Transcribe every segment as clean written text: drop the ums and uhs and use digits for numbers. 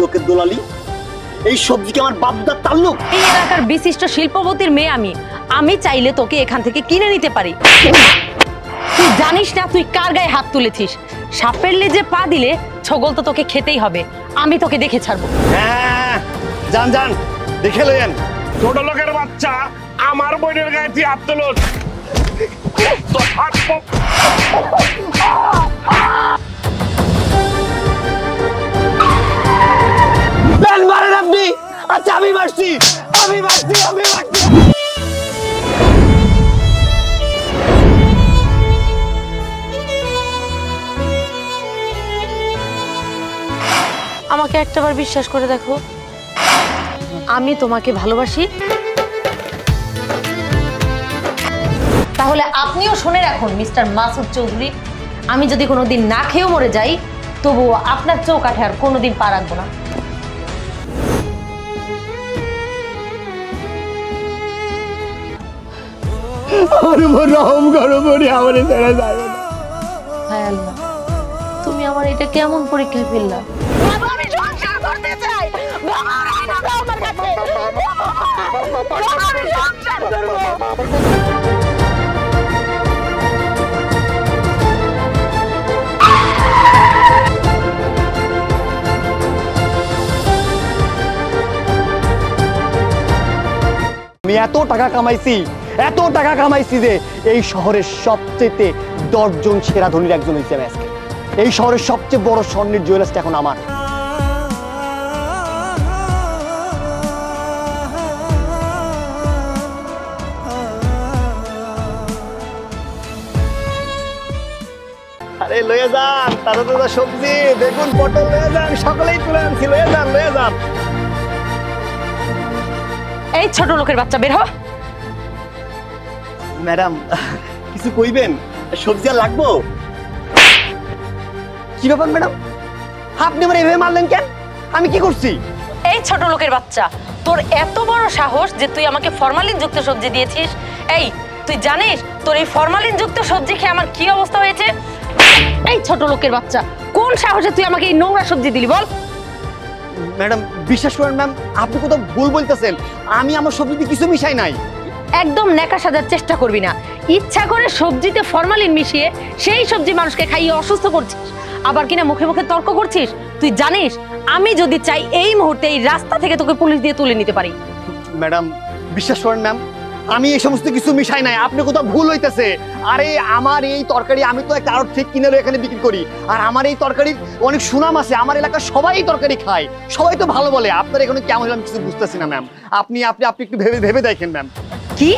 লোকের দোলালি। এই সবজি কি আমার বাপদার তাল্লুক? এই এলাকার বিশিষ্ট শিল্পপতির মেয়ে আমি চাইলে তোকে এখান থেকে কিনে নিতে পারি। তুই জানিস না তুই কার গায়ে হাত তুলেছিস? সাপের লেজে পা দিলে ছগল তো তোকে খেতেই হবে। আমি তোকে দেখে ছাড়বো। হ্যাঁ যান যান, দেখে লইয়েন। ছোট লোকের বাচ্চা আমার বোনের গায়ে তুই হাত তুলস? মারেন আপনি? আচ্ছা আমি মারছি। আমাকে একটাবার বিশ্বাস করে দেখো, আমি তোমাকে ভালোবাসি। তাহলে আপনিও শুনে রাখুন মিস্টার মাসুদ চৌধুরী, আমি যদি কোনোদিন না খেয়েও মরে যাই তবুও আপনার চৌকাঠে আর কোনোদিন পা রাখবো না। হায় আল্লাহ, তুমি আমার এটা কেমন পরীক্ষায় ফেললা? আমি সংসার করতে চাই। আমার কাছে আমি সংসার করব। আমি এত টাকা কামাইছি যে এই শহরের সবচেয়ে 10 জন সেরা ধনীর একজন হয়েছে আমি আজকে। এই শহরের সবচেয়ে বড় স্বর্ণের জুয়েলার্সটা এখন আমার। আরে লয়ে যান, তাজা তাজা সবজি, বেগুন, পটল লয়ে যান, সকলেই তুলে আনছি। লয়ে যান। এই ছোট লোকের বাচ্চা, বের হ। ম্যাডাম কিছু কইবেন? সবজি আর লাগবো? কি ব্যাপার ম্যাডাম, আপনি আমার এভাবে মারলেন কেন? আমি কি করছি? এই ছোট লোকের বাচ্চা, তোর এত বড় সাহস যে তুই আমাকে ফরমালিন যুক্ত সবজি দিয়েছিস। এই তুই জানিস তোর এই ফরমালিন যুক্ত সবজি খেয়ে আমার কি অবস্থা হয়েছে? এই ছোট লোকের বাচ্চা, কোন সাহসে তুই আমাকে এই নোংরা সবজি দিলি বল? ম্যাডাম বিশ্বাস করেন ম্যাম, আপনি কোথাও ভুল বলতেছেন। আমি আমার সবজিতে কিছু মিশাই নাই। একদম নেকা সাজার চেষ্টা করবি না। ইচ্ছা করে সবজিতে ফরমালিন মিশিয়ে সেই সবজি মানুষকে খাইয়ে অসুস্থ করছিস, আবার কিনা মুখে মুখে তর্ক করছিস। তুই জানিস আমি যদি চাই এই মুহূর্তে এই রাস্তা থেকে তোকে পুলিশ দিয়ে তুলে নিতে পারি। ম্যাডাম বিশ্বাস করেন ম্যাম, আমি এই সমস্ত কিছু মিশাই নাই। আপনি কোথাও ভুল হইতেছে। আরে আমার এই তরকারি আমি তো একটা আড়ত থেকে কিনে এখানে বিক্রি করি, আর আমার এই তরকারির অনেক সুনাম আছে। আমার এলাকার সবাই এই তরকারি খায়, সবাই তো ভালো বলে। আপনার এখানে কেমন হলাম কিছু বুঝতেছি না ম্যাম। আপনি একটু ভেবে দেখেন ম্যাম। কি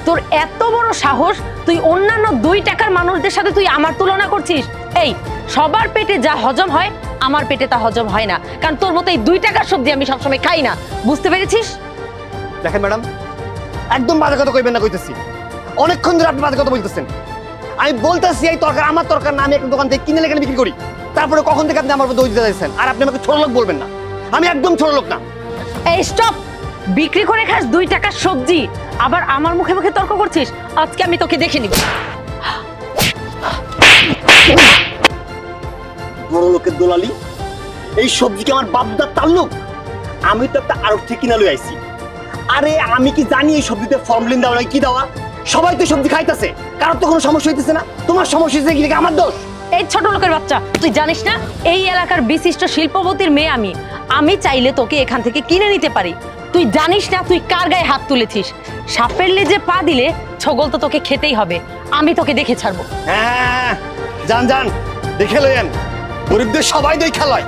তোর এত বড় সাহস, তুই অন্যান্য 2 টাকার মানুষদের সাথে তুই আমার তুলনা করছিস? এই সবার পেটে যা হজম হয় আমার পেটে তা হজম হয় না, কারণ তোর মতো এই 2 টাকার সবজি আমি সবসময় খাই না। বুঝতে পেরেছিস? দেখেন ম্যাডাম, একদম বাজে কথা কইবেন না কইতেছি। অনেকক্ষণ ধরে আপনি বাজে কথা বলতেছেন। আমি বলতেছি এই তরকারি আমার তরকার না, আমি একটা দোকান থেকে কিনে এখানে বিক্রি করি। তারপরে কখন থেকে আপনি আমার দই দিতে যাচ্ছেন? আর আপনি আমাকে ছোট লোক বলবেন না, আমি একদম ছোট লোক না। এই স্টপ! বিক্রি করে খাস 2 টাকার সবজি, আবার আমার মুখে মুখে তর্ক করছিস। আজকে আমি তোকে দেখে নিব। বড় লোকের দোলালি। এই সবজি কি আমার বাপদার তাল্লুক? আমি তো একটা আড়ত থেকে কিনে লই আইছি। আরে আমি কি জানি এই সবজিতে ফর্মালিন দেওয়া নাই কি দেওয়া? সবাই তো সবজি খাইতেছে, কারোর তো কোনো সমস্যা হইতেছে না। তোমার সমস্যা হচ্ছে কি আমার দোষ? এই ছোট লোকের বাচ্চা, তুই জানিস না এই এলাকার বিশিষ্ট শিল্পপতির মেয়ে আমি চাইলে তোকে এখান থেকে কিনে নিতে পারি। তুই জানিস না তুই কার গায়ে হাত তুলেছিস? সাপের লেজে পা দিলে ছগল তো তোকে খেতেই হবে। আমি তোকে দেখে ছাড়বো। হ্যাঁ যান, দেখে লইয়েন। গরিবদের সবাই দই খেলায়।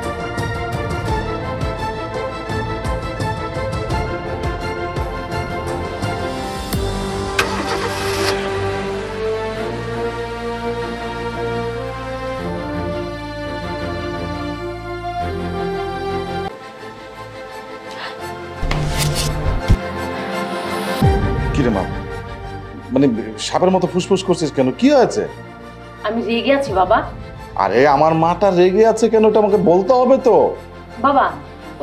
কিরে মা, মানে সাপের মতো ফুসফুস করছিস কেন? কি হয়েছে? আমি রেগে আছি বাবা। আরে আমার মাটা রেগে আছে কেন এটা আমাকে বলতে হবে তো। বাবা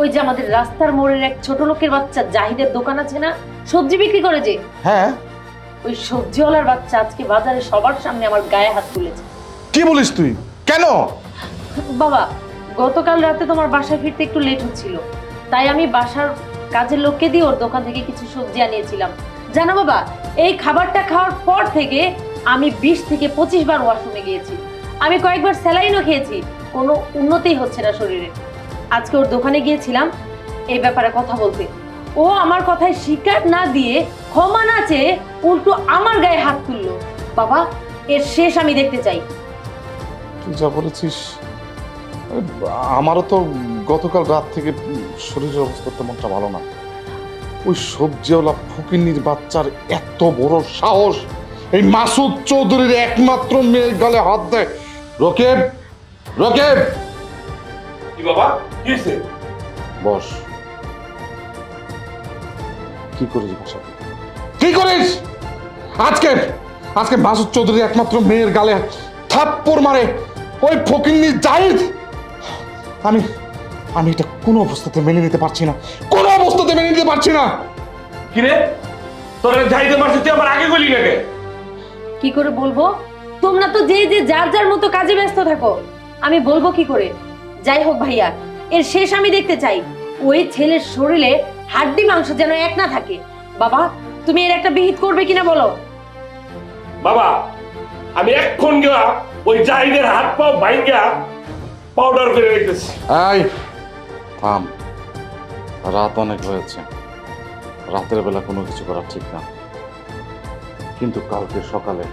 ওই যে আমাদের রাস্তার মোড়ের এক ছোট লোকের বাচ্চা জাহিদের দোকান আছে না, সবজি বিক্রি করে যে, হ্যাঁ ওই সবজিওয়ালার বাচ্চা আজকে বাজারে সবার সামনে আমার গায়ে হাত তুলেছে। কি বলিস তুই? কেন? বাবা গতকাল রাতে তোমার বাসায় ফিরতে একটু লেট হচ্ছিল, তাই আমি বাসার কাজের লোককে দিয়ে ওর দোকান থেকে কিছু সবজি আনিয়েছিলাম। জানো বাবা, এই খাবারটা খাওয়ার পর থেকে আমি 20 থেকে 25 বার ওয়াশরুমে গিয়েছি। আমি কয়েকবার স্যালাইনও খেয়েছি, কোনো উন্নতিই হচ্ছে না শরীরে। আজকে ওর দোকানে গিয়েছিলাম এই ব্যাপারে কথা বলতে। ও আমার কথায় স্বীকার না দিয়ে, ক্ষমা না চেয়ে উল্টো আমার গায়ে হাত তুললো। বাবা, এর শেষ আমি দেখতে চাই। তুই যা বলেছিস, আমারও তো গতকাল রাত থেকে শরীরের অবস্থা তেমনটা ভালো না। ওই সবজিওয়ালা ফকিন্নির বাচ্চার এত বড় সাহস, এই মাসুদ চৌধুরীর একমাত্র মেয়ের গালে হাত দেয়। রকেব, রকেব, কি বাবা কি হয়েছে? বস। কি করিস বাসা? কি করিস আজকে? আজকে মাসুদ চৌধুরীর একমাত্র মেয়ের গালে থাপ্পড় মারে ওই ফকিন্নি জাহিদ। আমি আমি এটা কোনো অবস্থাতে মেনে নিতে পারছি না, কোনো অবস্থাতে মেনে নিতে পারছি না। কিরে তোরা যাইতে মারছিস, তুই আমার আগে গলি নাকি? কি করে বলবো? তোমরা তো যে যে যার যার মতো কাজে ব্যস্ত থাকো, আমি বলবো কি করে? যাই হোক ভাইয়া, এর শেষ আমি দেখতে চাই। ওই ছেলের শরীরে হাড্ডি মাংস যেন এক না থাকে। বাবা, তুমি এর একটা বিহিত করবে কিনা বলো। বাবা আমি এক্ষণ গিয়া ওই জাহিদের হাত পাও ভাইঙ্গা পাউডার করে রেখেছি। এই থাম, রাত অনেক হয়েছে, রাতের বেলা কোনো কিছু করা ঠিক না। কিন্তু কালকে সকালে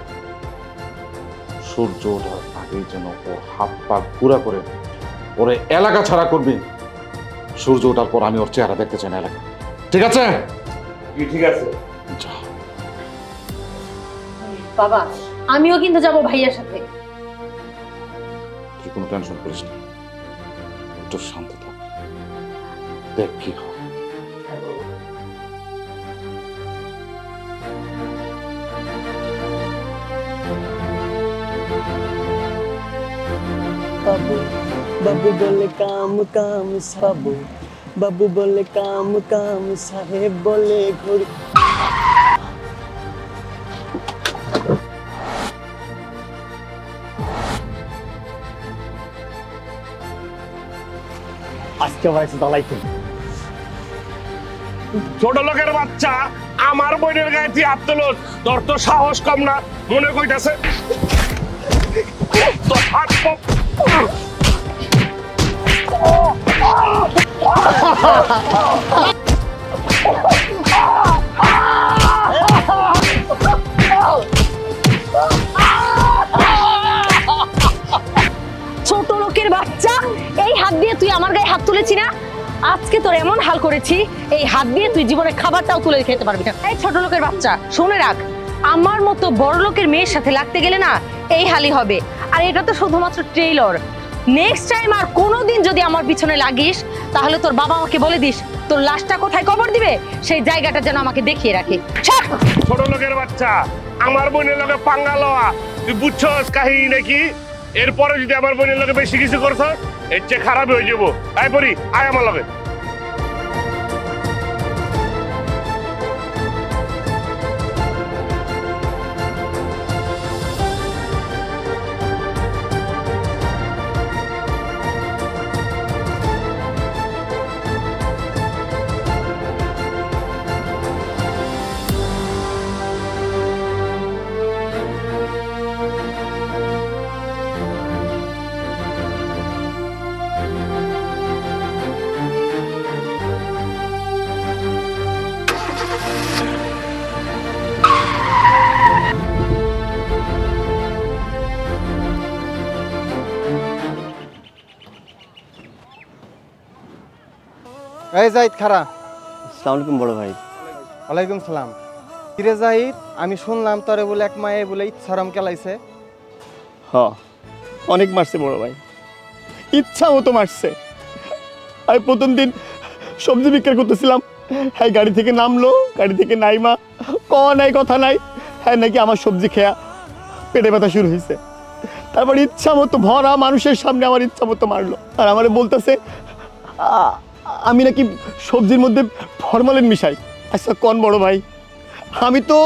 সূর্য ওঠার আগেই যেন ওর হাত পা পুরা করে ওরে এলাকা ছাড়া করবি। সূর্য ওঠার পর আমি ওর চেহারা দেখতে চাই না এলাকা, ঠিক আছে? কি ঠিক আছে? যা। বাবা, আমিও কিন্তু যাব ভাইয়ার সাথে। তুই কোনো টেনশন করিস না, একটু শান্ত থাক, দেখ কি হয়। बाबू बाबू बोले काम काम साबू, बाबू बोले काम काम साहेब बोले घोड़ी। আজকে আমার একটু দালাইতে। ছোট লোকের বাচ্চা, আমার বোনের গায়ে তুই হাত তুলস? তোর তো সাহস কম না, মনে কইতাছে তোর হাত পা। ছোট লোকের বাচ্চা, এই হাত দিয়ে তুই আমার গায়ে হাত তুলেছি না? আজকে তোর এমন হাল করেছি, এই হাত দিয়ে তুই জীবনে খাবারটাও তুলে খেতে পারবি না। এই ছোট লোকের বাচ্চা, শুনে রাখ, আমার মতো বড় লোকের মেয়ের সাথে লাগতে গেলে না এই হালই হবে। আর এটা তো শুধুমাত্র ট্রেইলর। নেক্সট টাইম আর কোনোদিন যদি আমার পিছনে লাগিস, তাহলে তোর বাবা আমাকে বলে দিস তোর লাশটা কোথায় কবর দিবে, সেই জায়গাটা যেন আমাকে দেখিয়ে রাখে। ছোট লোকের বাচ্চা, আমার বোনের লগে পাঙ্গা লওয়া তুই বুঝছস কাহিনী নাকি? এরপরে যদি আমার বোনের লগে বেশি কিছু করছ, এর চেয়ে খারাপ হয়ে যাবো। আয় পরি, আয় আমার লগে। এই জাহিদ খারা। अस्सलाम वालेकुम बड़ो भाई। ওয়ালাইকুম সালাম। কিরে জাহিদ, আমি শুনলাম তোরে বলে এক মায়ে বলে ইচ্ছারাম কেলাইছে। हाँ অনেক মারছে বড় ভাই, ইচ্ছা মতো মারছে। আমি প্রথম দিন সবজি বিক্রি করতেছিলাম, হ্যাঁ গাড়ি থেকে নামলো, গাড়ি থেকে নাইমা ক নাই কথা নাই, হ্যাঁ নাকি আমার সবজি খেয়া পেটে ব্যথা শুরু হয়েছে। তারপর ইচ্ছা মতো ভরা মানুষের সামনে আমার ইচ্ছা মতো মারলো, আর আমার বলতেছে আমি নাকি সবজির মধ্যে ফরমালিন মিশাই। আচ্ছা কোন বড় ভাই, আমি তো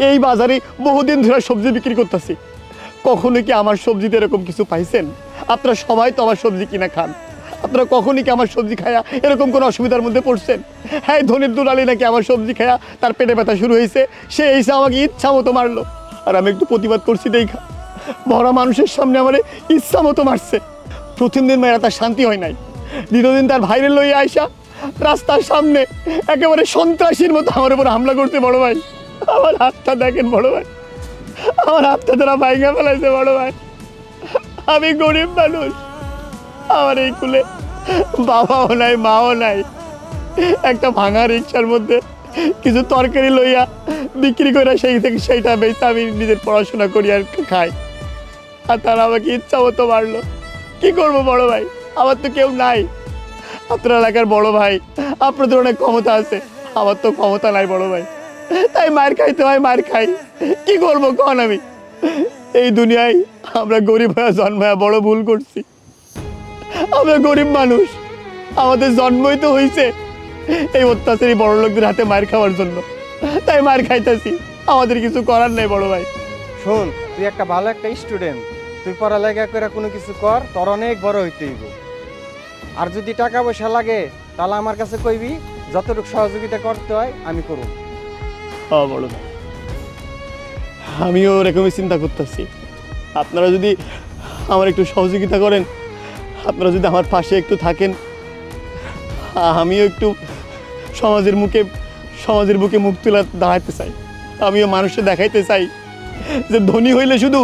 এই বাজারে বহুদিন ধরে সবজি বিক্রি করতেছি, কখনো কি আমার সবজিতে এরকম কিছু পাইছেন? আপনারা সবাই তো আমার সবজি কিনা খান, আপনারা কখনই কি আমার সবজি খায়া এরকম কোনো অসুবিধার মধ্যে পড়ছেন? হ্যাঁ, ধনির দুলালি নাকি আমার সবজি খায়া তার পেটে ব্যথা শুরু হয়েছে, সে এসে আমাকে ইচ্ছা মতো মারলো। আর আমি একটু প্রতিবাদ করছি দেখা মরা মানুষের সামনে আমার ইচ্ছা মতো মারছে। প্রথম দিন মেয়েরা তার শান্তি হয় নাই, দ্বিতীয় দিন তার ভাইরে লইয়া আইসা রাস্তার সামনে একেবারে সন্ত্রাসীর মতো আমার উপর হামলা করতে বড় ভাই। আমার হাতটা দেখেন বড় ভাই, আমার হাতটা তারা ভাইঙ্গা ফেলাইছে বড় ভাই। আমি গরিব মানুষ, আমার এই কুলে বাবাও নাই মাও নাই। একটা ভাঙা রিক্সার মধ্যে কিছু তরকারি লইয়া বিক্রি করে সেই থেকে সেইটা বেচে আমি নিজের পড়াশোনা করি আর খাই। আর তারা আমাকে ইচ্ছা মতো মারলো। কি করবো বড় ভাই, আমার তো কেউ নাই। আপনার এলাকার বড় ভাই, আপনাদের অনেক ক্ষমতা আছে, আমার তো ক্ষমতা নাই বড় ভাই, তাই মার খাইতে হয়, মার খাই। কি করবো কন? আমি এই দুনিয়ায় আমরা গরিব হয়ে জন্মায় বড় ভুল করছি। আমরা গরিব মানুষ, আমাদের জন্মই তো হয়েছে এই অত্যাচারী বড় লোকদের হাতে মার খাওয়ার জন্য, তাই মার খাইতেছি। আমাদের কিছু করার নেই বড় ভাই। শোন, তুই একটা ভালো একটা স্টুডেন্ট, তুই পড়ালেখা করে কোনো কিছু কর, তোর অনেক বড় হইতে হইব। আর যদি টাকা পয়সা লাগে তাহলে আমার কাছে কইবি, যতটুকু সহযোগিতা করতে হয় আমি করব। হ্যাঁ বড় ভাই, আমিও এরকমই চিন্তা করতেছি। আপনারা যদি আমার একটু সহযোগিতা করেন, আপনারা যদি আমার পাশে একটু থাকেন, আমিও একটু সমাজের বুকে মুখ তুলে দাঁড়াতে চাই। আমিও মানুষকে দেখাইতে চাই যে ধনী হইলে শুধু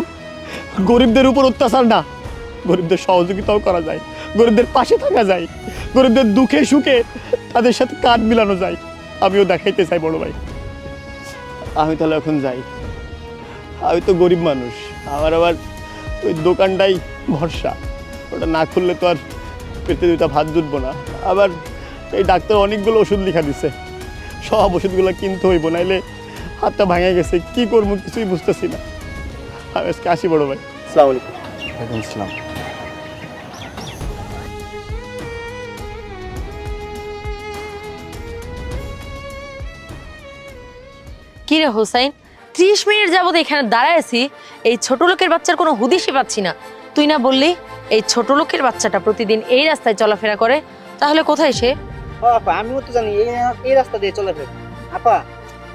গরিবদের উপর অত্যাচার না, গরিবদের সহযোগিতাও করা যায়, গরিবদের পাশে থাকা যায়, গরিবদের দুঃখে সুখে তাদের সাথে কাঁধ মিলানো যায়। আমিও দেখাইতে চাই বড় ভাই। আমি তাহলে এখন যাই, আমি তো গরিব মানুষ, আমার আবার ওই দোকানটাই ভরসা, ওটা না খুললে তো আর পেটে দুইটা ভাত জুটবো না। আবার এই ডাক্তার অনেকগুলো ওষুধ লিখা দিছে, সব ওষুধগুলো কিনতে হইব, নাইলে হাতটা ভাঙে গেছে। কি করবো কিছুই বুঝতেছি না। আমি আজকে আসি বড় ভাই। আসসালামু আলাইকুম। ওয়ালাইকুম আসসালাম। কি রে হোসাইন, 30 মিনিট যাবত এখানে দাঁড়ায় আছি, এই ছোট লোকের বাচ্চার কোনো হুদিসই পাচ্ছি না। তুই না বললি এই ছোট লোকের বাচ্চাটা প্রতিদিন এই রাস্তায় চলাফেরা করে, তাহলে কোথায় সে? আপা আমিও তো জানি এই রাস্তা দিয়ে চলে ফেরে। আপা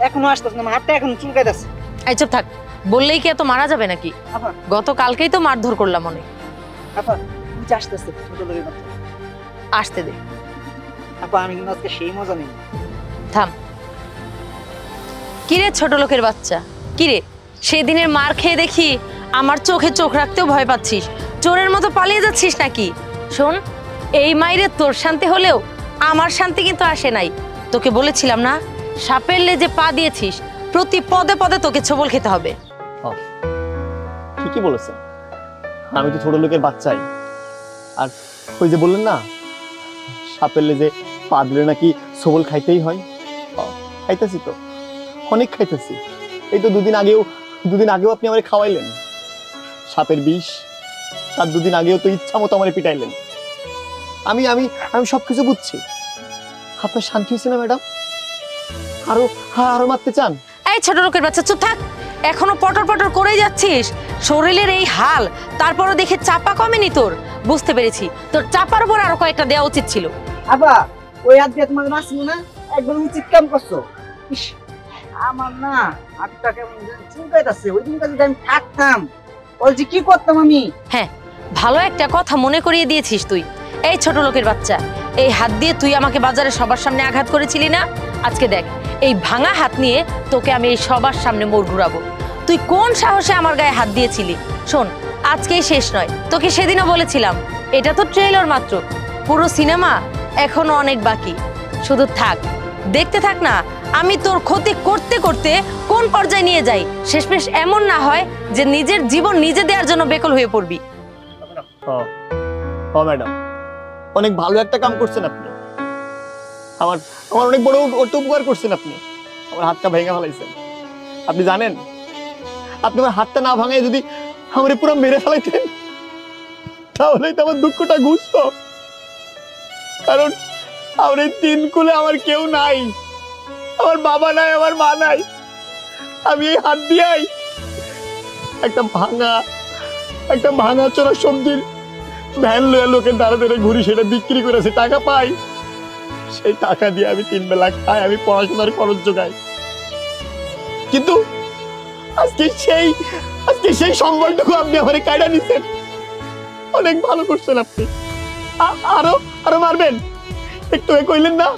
এখনো আসতেছে না, হাতটা এখন চুলকাইতেছে। এই চুপ থাক, বললেই কি এত মারা যাবে নাকি? আপা গতকালকেই তো মারধর করলাম অনেক। আপা নিচে আসতেছে ছোট লোকের বাচ্চা। আসতে দে। আপা আমি কিন্তু আজকে সেই মজা নেই। থাম। কিরে ছোট লোকের বাচ্চা, কিরে সেদিনের মার খেয়ে দেখি আমার চোখে চোখ রাখতেও ভয় পাচ্ছিস, চোরের মতো পালিয়ে যাচ্ছিস নাকি? শোন, এই মাইরে তোর শান্তি হলেও আমার শান্তি কিন্তু আসে নাই। তোকে বলেছিলাম না, সাপের লেজে পা দিয়েছিস, প্রতি পদে পদে তোকে ছবল খেতে হবে। ঠিকই বলেছেন, আমি তো ছোট লোকের বাচ্চাই। আর ওই যে বললেন না, সাপের লেজে পা দিলে নাকি সবল খাইতেই হয়, খাইতেছি তো, অনেক খাইতেছি। এই তো দুদিন আগেও আপনি আমারে খাওয়াইলেন সাপের বিষ, তার দুদিন আগেও তো ইচ্ছা মতো আমারে পিটাইলেন। আমি আমি আমি সবকিছু বুঝছি। আপনার শান্তি হয়েছে না ম্যাডাম? আরো মারতে চান? এই ছোট লোকের বাচ্চা চুপ থাক, এখনো পটর পটর করেই যাচ্ছিস। শরীরের এই হাল, তারপরও দেখে চাপা কমেনি তোর। বুঝতে পেরেছি, তোর চাপার উপর আরো কয়েকটা দেওয়া উচিত ছিল। আপা ওই হাত দিয়ে তোমাকে মারছিল না, একদম উচিত কাম করছো। ইস, আমার না হাতটা কেমন চুলকাইতেছে। ওই দিনটা যদি আমি থাকতাম, বলছি কি করতাম আমি। হ্যাঁ, ভালো একটা কথা মনে করিয়ে দিয়েছিস তুই। এই ছোট লোকের বাচ্চা, এই হাত দিয়ে তুই আমাকে বাজারে সবার সামনে আঘাত করেছিলি না? আজকে দেখ, এই ভাঙা হাত নিয়ে তোকে আমি এই সবার সামনে মোড় ঘুরাবো। তুই কোন সাহসে আমার গায়ে হাত দিয়েছিলি? শোন, আজকেই শেষ নয়, তোকে সেদিনও বলেছিলাম এটা তো ট্রেলার মাত্র, পুরো সিনেমা এখনো অনেক বাকি। শুধু থাক, দেখতে থাক না আমি তোর ক্ষতি করতে করতে কোন পর্যায়ে নিয়ে যাই। শেষমেশ এমন না হয় যে নিজের জীবন নিজে দেওয়ার জন্য বেকল হয়ে পড়বি। ম্যাডাম, অনেক ভালো একটা কাম করছেন আপনি। আমার অনেক বড় একটা উপকার করছেন আপনি। আমার হাতটা ভেঙে ফেলাইছেন। আপনি জানেন, আপনি আমার হাতটা না ভাঙায় যদি আমার পুরো মেরে ফেলাইতেন, তাহলেই তো আমার দুঃখটা ঘুচত। কারণ আমার এই 3 কুলে আমার কেউ নাই, আমার বাবা নাই, আমার মা নাই। আমি এই হাত দিয়েই একটা ভাঙা চোরা সবজির ভ্যান লয়ে লোকের দ্বারা ধরে ঘুরি, সেটা বিক্রি করেছে, টাকা পাই। সেই টাকা দিয়ে আমি 3 বেলা খাই, আমি পড়াশোনার খরচ জোগাই। কিন্তু আজকে সেই সম্বলটুকু আপনি আমার কায়দা নিচ্ছেন। অনেক ভালো করছেন আপনি। আরো আরো মারবেন? একটু কইলেন না,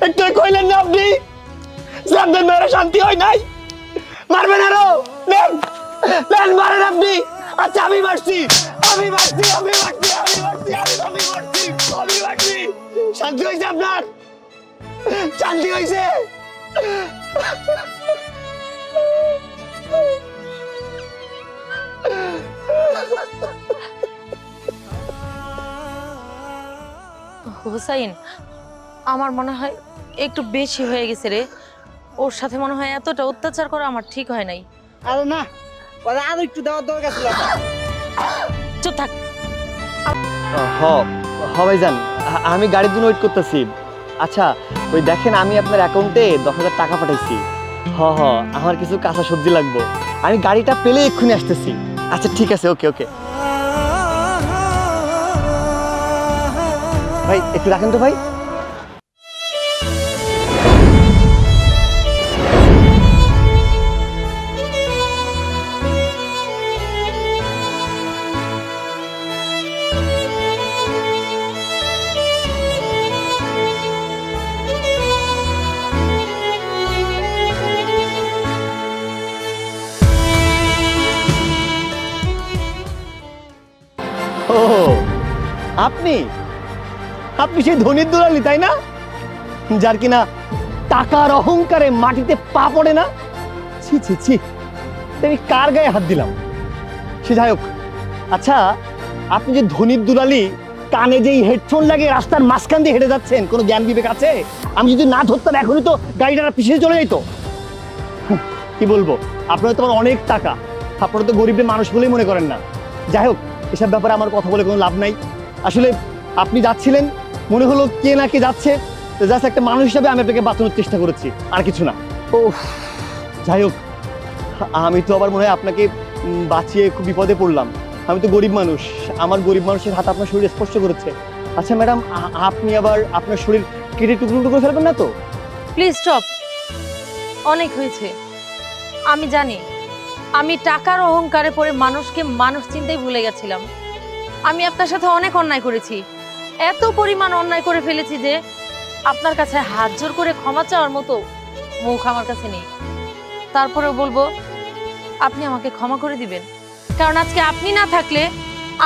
একটু কইলেন না আপনি যে আপনার মেয়েরা শান্তি হয় নাই? মারবেন আরো? নেন নেন, মারেন আপনি। আচ্ছা আমি মারছি, আমি মারছি, আমি মারছি, আমি মারছি, আমি মারছি, আমি মারছি। শান্তি হয়েছে আপনার? শান্তি হয়েছে? হুসাইন, আমার মনে হয় একটু বেশি হয়ে গেছে রে। ওর সাথে মনে হয় এতটা অত্যাচার করা আমার ঠিক হয় নাই। আরে না, ওরা আরো একটু দেওয়ার দরকার ছিল। চুপ থাক। ভাইজান, আমি গাড়ির জন্য ওয়েট করতেছি। আচ্ছা ওই দেখেন, আমি আপনার অ্যাকাউন্টে 10,000 টাকা পাঠাইছি। আমার কিছু কাঁচা সবজি লাগবে, আমি গাড়িটা পেলে এক্ষুনি আসতেছি। আচ্ছা ঠিক আছে, ওকে ওকে ভাই, একটু রাখেন তো ভাই। ও আপনি আপনি সেই ধনির দুলালি, তাই না? যার কিনা টাকার অহংকারে মাটিতে পা পড়ে না। ছি ছি ছি, আমি কার গায়ে হাত দিলাম? সে যাই হোক। আচ্ছা আপনি যে ধনির দুলালি, কানে যেই হেডফোন লাগে রাস্তার মাঝখান দিয়ে হেঁটে যাচ্ছেন, কোনো জ্ঞান বিবেক আছে? আমি যদি না ধরতাম এখনই তো গাড়িটা পিছিয়ে চলে যেত। কি বলবো, আপনার তো অনেক টাকা, আপনারা তো গরিবের মানুষ বলেই মনে করেন না। যাই হোক, এসব ব্যাপারে আমার কথা বলে কোনো লাভ নাই। আসলে আপনি যাচ্ছিলেন, মনে হলো কে না কে যাচ্ছে, জাস্ট একটা মানুষ হিসাবে আমি আপনাকে বাঁচানোর চেষ্টা করেছি, আর কিছু না। ও যাই হোক, আমি তো আবার মনে হয় আপনাকে বাঁচিয়ে খুব বিপদে পড়লাম। আমি তো গরিব মানুষ, আমার গরিব মানুষের হাত আপনার শরীর স্পর্শ করেছে। আচ্ছা ম্যাডাম, আপনি আবার আপনার শরীর কেটে টুকরো টুকরো করে ফেলবেন না তো? প্লিজ স্টপ, অনেক হয়েছে। আমি জানি আমি টাকার অহংকারে পড়ে মানুষকে মানুষ চিন্তাই ভুলে গেছিলাম। আমি আপনার সাথে অনেক অন্যায় করেছি, এত পরিমাণ অন্যায় করে ফেলেছি যে আপনার কাছে হাত জোর করে ক্ষমা চাওয়ার মতো মুখ আমার কাছে নেই। তারপরেও বলবো আপনি আমাকে ক্ষমা করে দিবেন, কারণ আজকে আপনি না থাকলে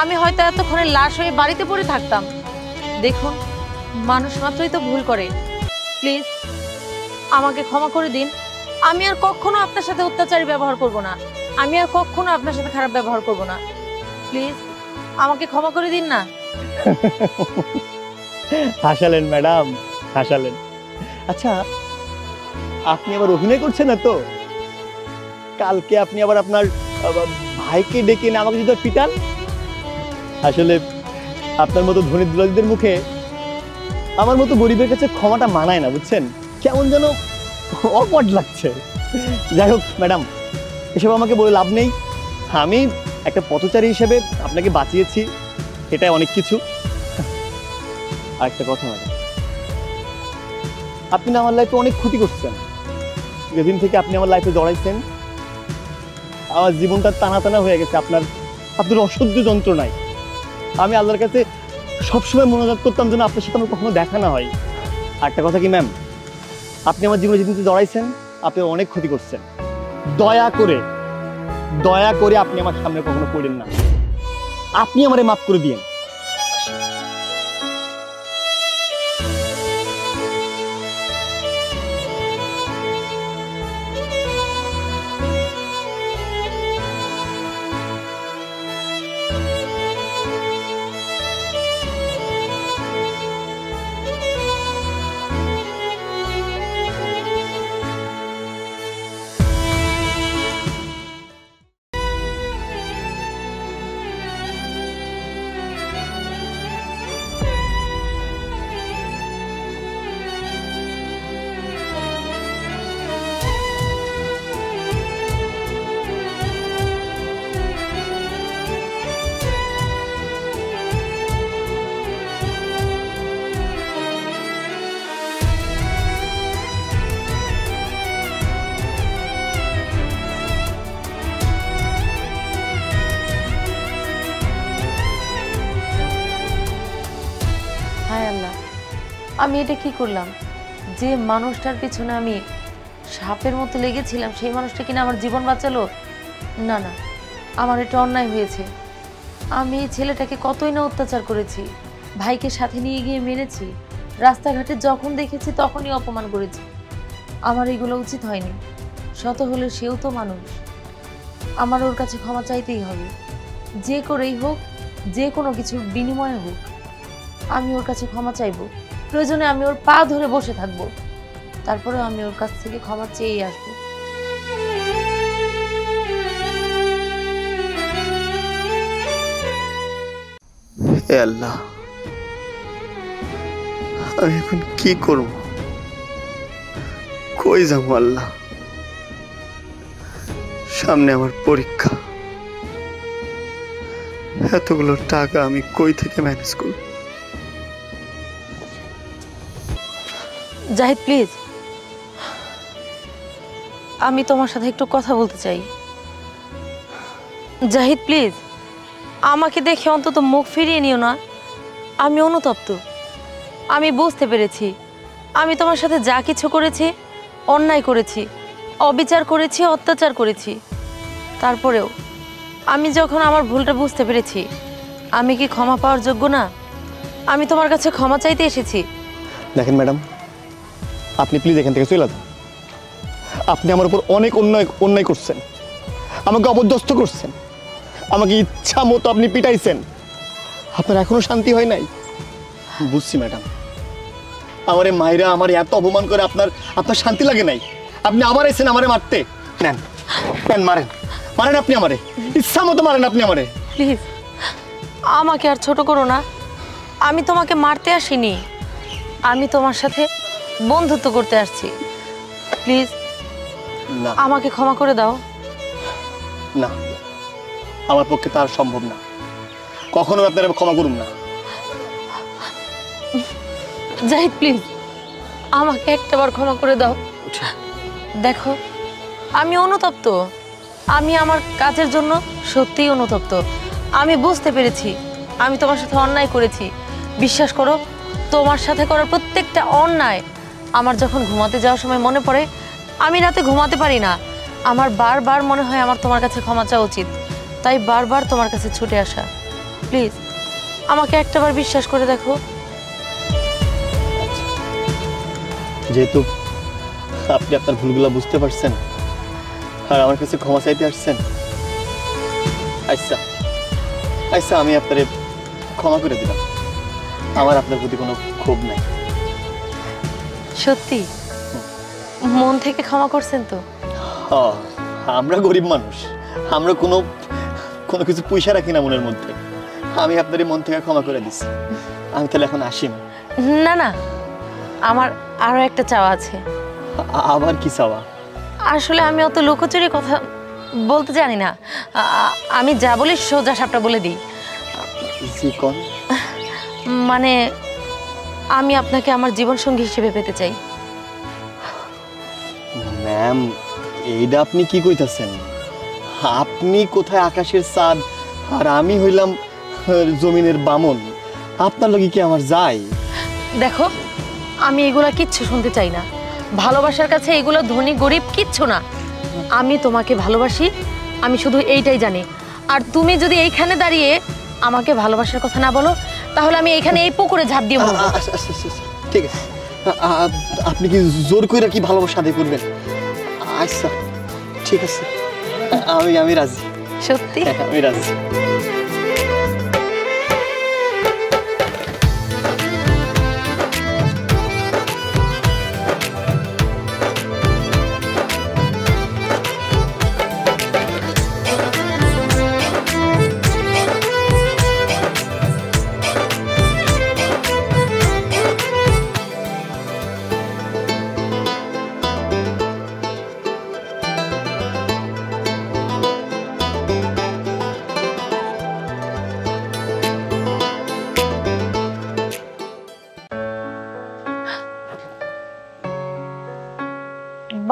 আমি হয়তো এতক্ষণে লাশ হয়ে বাড়িতে পড়ে থাকতাম। দেখুন, মানুষ মাত্রই তো ভুল করে। প্লিজ আমাকে ক্ষমা করে দিন। আমি আর কখনো আপনার সাথে অত্যাচারী ব্যবহার করব না, আমি আর কখনো আপনার সাথে খারাপ ব্যবহার করব না। প্লিজ আমাকে ক্ষমা করে দিন না। হাসালেন ম্যাডাম, হাসালেন। আচ্ছা আপনি আবার অভিনয় করছেন না তো? কালকে আপনি আবার আপনার ভাইকে ডেকে না আমাকে যদি পিটান? আসলে আপনার মতো ধনী দুলালীদের মুখে আমার মতো গরিবের কাছে ক্ষমাটা মানায় না, বুঝছেন? কেমন যেন অকওয়ার্ড লাগছে। যাই হোক ম্যাডাম, এসব আমাকে বলে লাভ নেই। আমি একটা পথচারী হিসেবে আপনাকে বাঁচিয়েছি, এটাই অনেক কিছু। আর একটা কথা ম্যাডাম, আপনি না আমার লাইফে অনেক ক্ষতি করছেন। যেদিন থেকে আপনি আমার লাইফে জড়াইছেন, আমার জীবনটা টানা টানা হয়ে গেছে আপনার অসহ্য যন্ত্রণায়। আমি আল্লাহর কাছে সবসময় মনোজাত করতাম যেন আপনার সাথে আমার কখনো দেখা না হয়। আর একটা কথা কি ম্যাম, আপনি আমার জীবনে যেদিন থেকে জড়াইছেন, আপনি অনেক ক্ষতি করছেন। দয়া করে আপনি আমার সামনে কখনো পড়েন না। আপনি আমারে মাফ করে দিয়েন। হায় আল্লাহ, আমি এটা কি করলাম? যে মানুষটার পিছনে আমি সাপের মতো লেগেছিলাম সেই মানুষটা কিনা আমার জীবন বাঁচালো? না না, আমার এটা অন্যায় হয়েছে। আমি এই ছেলেটাকে কতই না অত্যাচার করেছি, ভাইকে সাথে নিয়ে গিয়ে মেরেছি, রাস্তাঘাটে যখন দেখেছি তখনই অপমান করেছি। আমার এগুলো উচিত হয়নি। শত হলে সেও তো মানুষ, আমার ওর কাছে ক্ষমা চাইতেই হবে। যে করেই হোক, যে কোনো কিছুর বিনিময়ে হোক, আমি ওর কাছে ক্ষমা চাইবো। প্রয়োজনে আমি ওর পা ধরে বসে থাকবো, তারপরে আমি ওর কাছ থেকে ক্ষমা চেয়েই আসবো। হে আল্লাহ, আমি এখন কি করব? কই যাবো আল্লাহ? সামনে আমার পরীক্ষা, এতগুলো টাকা আমি কই থেকে ম্যানেজ করব? জাহিদ প্লিজ, আমি তোমার সাথে একটু কথা বলতে চাই। জাহিদ প্লিজ, আমাকে দেখে অন্তত মুখ ফিরিয়ে নিও না। আমি অনুতপ্ত, আমি বুঝতে পেরেছি আমি তোমার সাথে যা কিছু করেছি অন্যায় করেছি, অবিচার করেছি, অত্যাচার করেছি। তারপরেও আমি যখন আমার ভুলটা বুঝতে পেরেছি, আমি কি ক্ষমা পাওয়ার যোগ্য না? আমি তোমার কাছে ক্ষমা চাইতে এসেছি। দেখেন ম্যাডাম, আপনি প্লিজ এখান থেকে চলে যান। আপনি আমার উপর অনেক অন্যায় করছেন, আমাকে অপদস্থ করছেন, আমাকে ইচ্ছা মতো আপনি পিটাইছেন। আপনার এখনো শান্তি হয় নাই? বুঝছি ম্যাডাম, আমার এই মায়েরা আমার এত অপমান করে আপনার শান্তি লাগে নাই? আপনি আবার এসেছেন আমারে মারতে। নেন নেন, মারেন মারেন, আপনি আমারে ইচ্ছা মতো মারেন, আপনি আমারে। প্লিজ আমাকে আর ছোট করো না। আমি তোমাকে মারতে আসিনি, আমি তোমার সাথে বন্ধুত্ব করতে আসছি। প্লিজ না আমাকে ক্ষমা করে দাও। না, আমার পক্ষে তার সম্ভব না। কখনো আপনারা ক্ষমা করুন না। জাহিদ প্লিজ আমাকে একটাবার ক্ষমা করে দাও। দেখো আমি অনুতপ্ত, আমি আমার কাজের জন্য সত্যিই অনুতপ্ত। আমি বুঝতে পেরেছি আমি তোমার সাথে অন্যায় করেছি। বিশ্বাস করো, তোমার সাথে করার প্রত্যেকটা অন্যায় আমার যখন ঘুমাতে যাওয়ার সময় মনে পড়ে, আমি রাতে ঘুমাতে পারি না। আমার বারবার মনে হয় আমার তোমার কাছে ক্ষমা চাওয়া উচিত, তাই বারবার তোমার কাছে ছুটে আসা। প্লিজ আমাকে একটাবার বিশ্বাস করে দেখো। যেহেতু আপনি আপনার ভুলগুলো বুঝতে পারছেন আর আমার কাছে ক্ষমা চাইতে আসছেন, আচ্ছা আচ্ছা, আমি আপনারে ক্ষমা করে দিলাম। আমার আপনার প্রতি কোনো ক্ষোভ নাই। সত্যি মন থেকে ক্ষমা করছেন তো? আমরা গরিব মানুষ, আমরা কোনো কিছু পয়সা রাখি না মনের মধ্যে। আমি আপনারই মন থেকে ক্ষমা করে দিচ্ছি। আমি তাহলে এখন আসি? না না, আমার আরো একটা চাওয়া আছে। আবার কি চাওয়া? আসলে আমি অত লুকোচুরি কথা বলতে জানি না, আমি যা বলি সোজা সাপটা বলে দিই। মানে আমি আপনাকে আমার জীবন সঙ্গী হিসেবে পেতে চাই। ম্যাম, এইটা আপনি কি কইতাছেন? আপনি কোথায় আকাশের চাঁদ আর আমি হইলাম জমিনের বামন। আপনার লগে কি আমার যাই? দেখো আমি এগুলা কিচ্ছু শুনতে চাই না। ভালোবাসার কাছে এগুলো ধনী গরিব কিচ্ছু না। আমি তোমাকে ভালোবাসি, আমি শুধু এইটাই জানি। আর তুমি যদি এইখানে দাঁড়িয়ে আমাকে ভালোবাসার কথা না বলো, তাহলে আমি এইখানে এই পুকুরে ঝাঁপ দিয়ে মরবো। ঠিক আছে, আপনি কি জোর করে কি ভালোবাসা আদায় করবেন? আচ্ছা ঠিক আছে, আমি রাজি। সত্যি? আমি রাজি।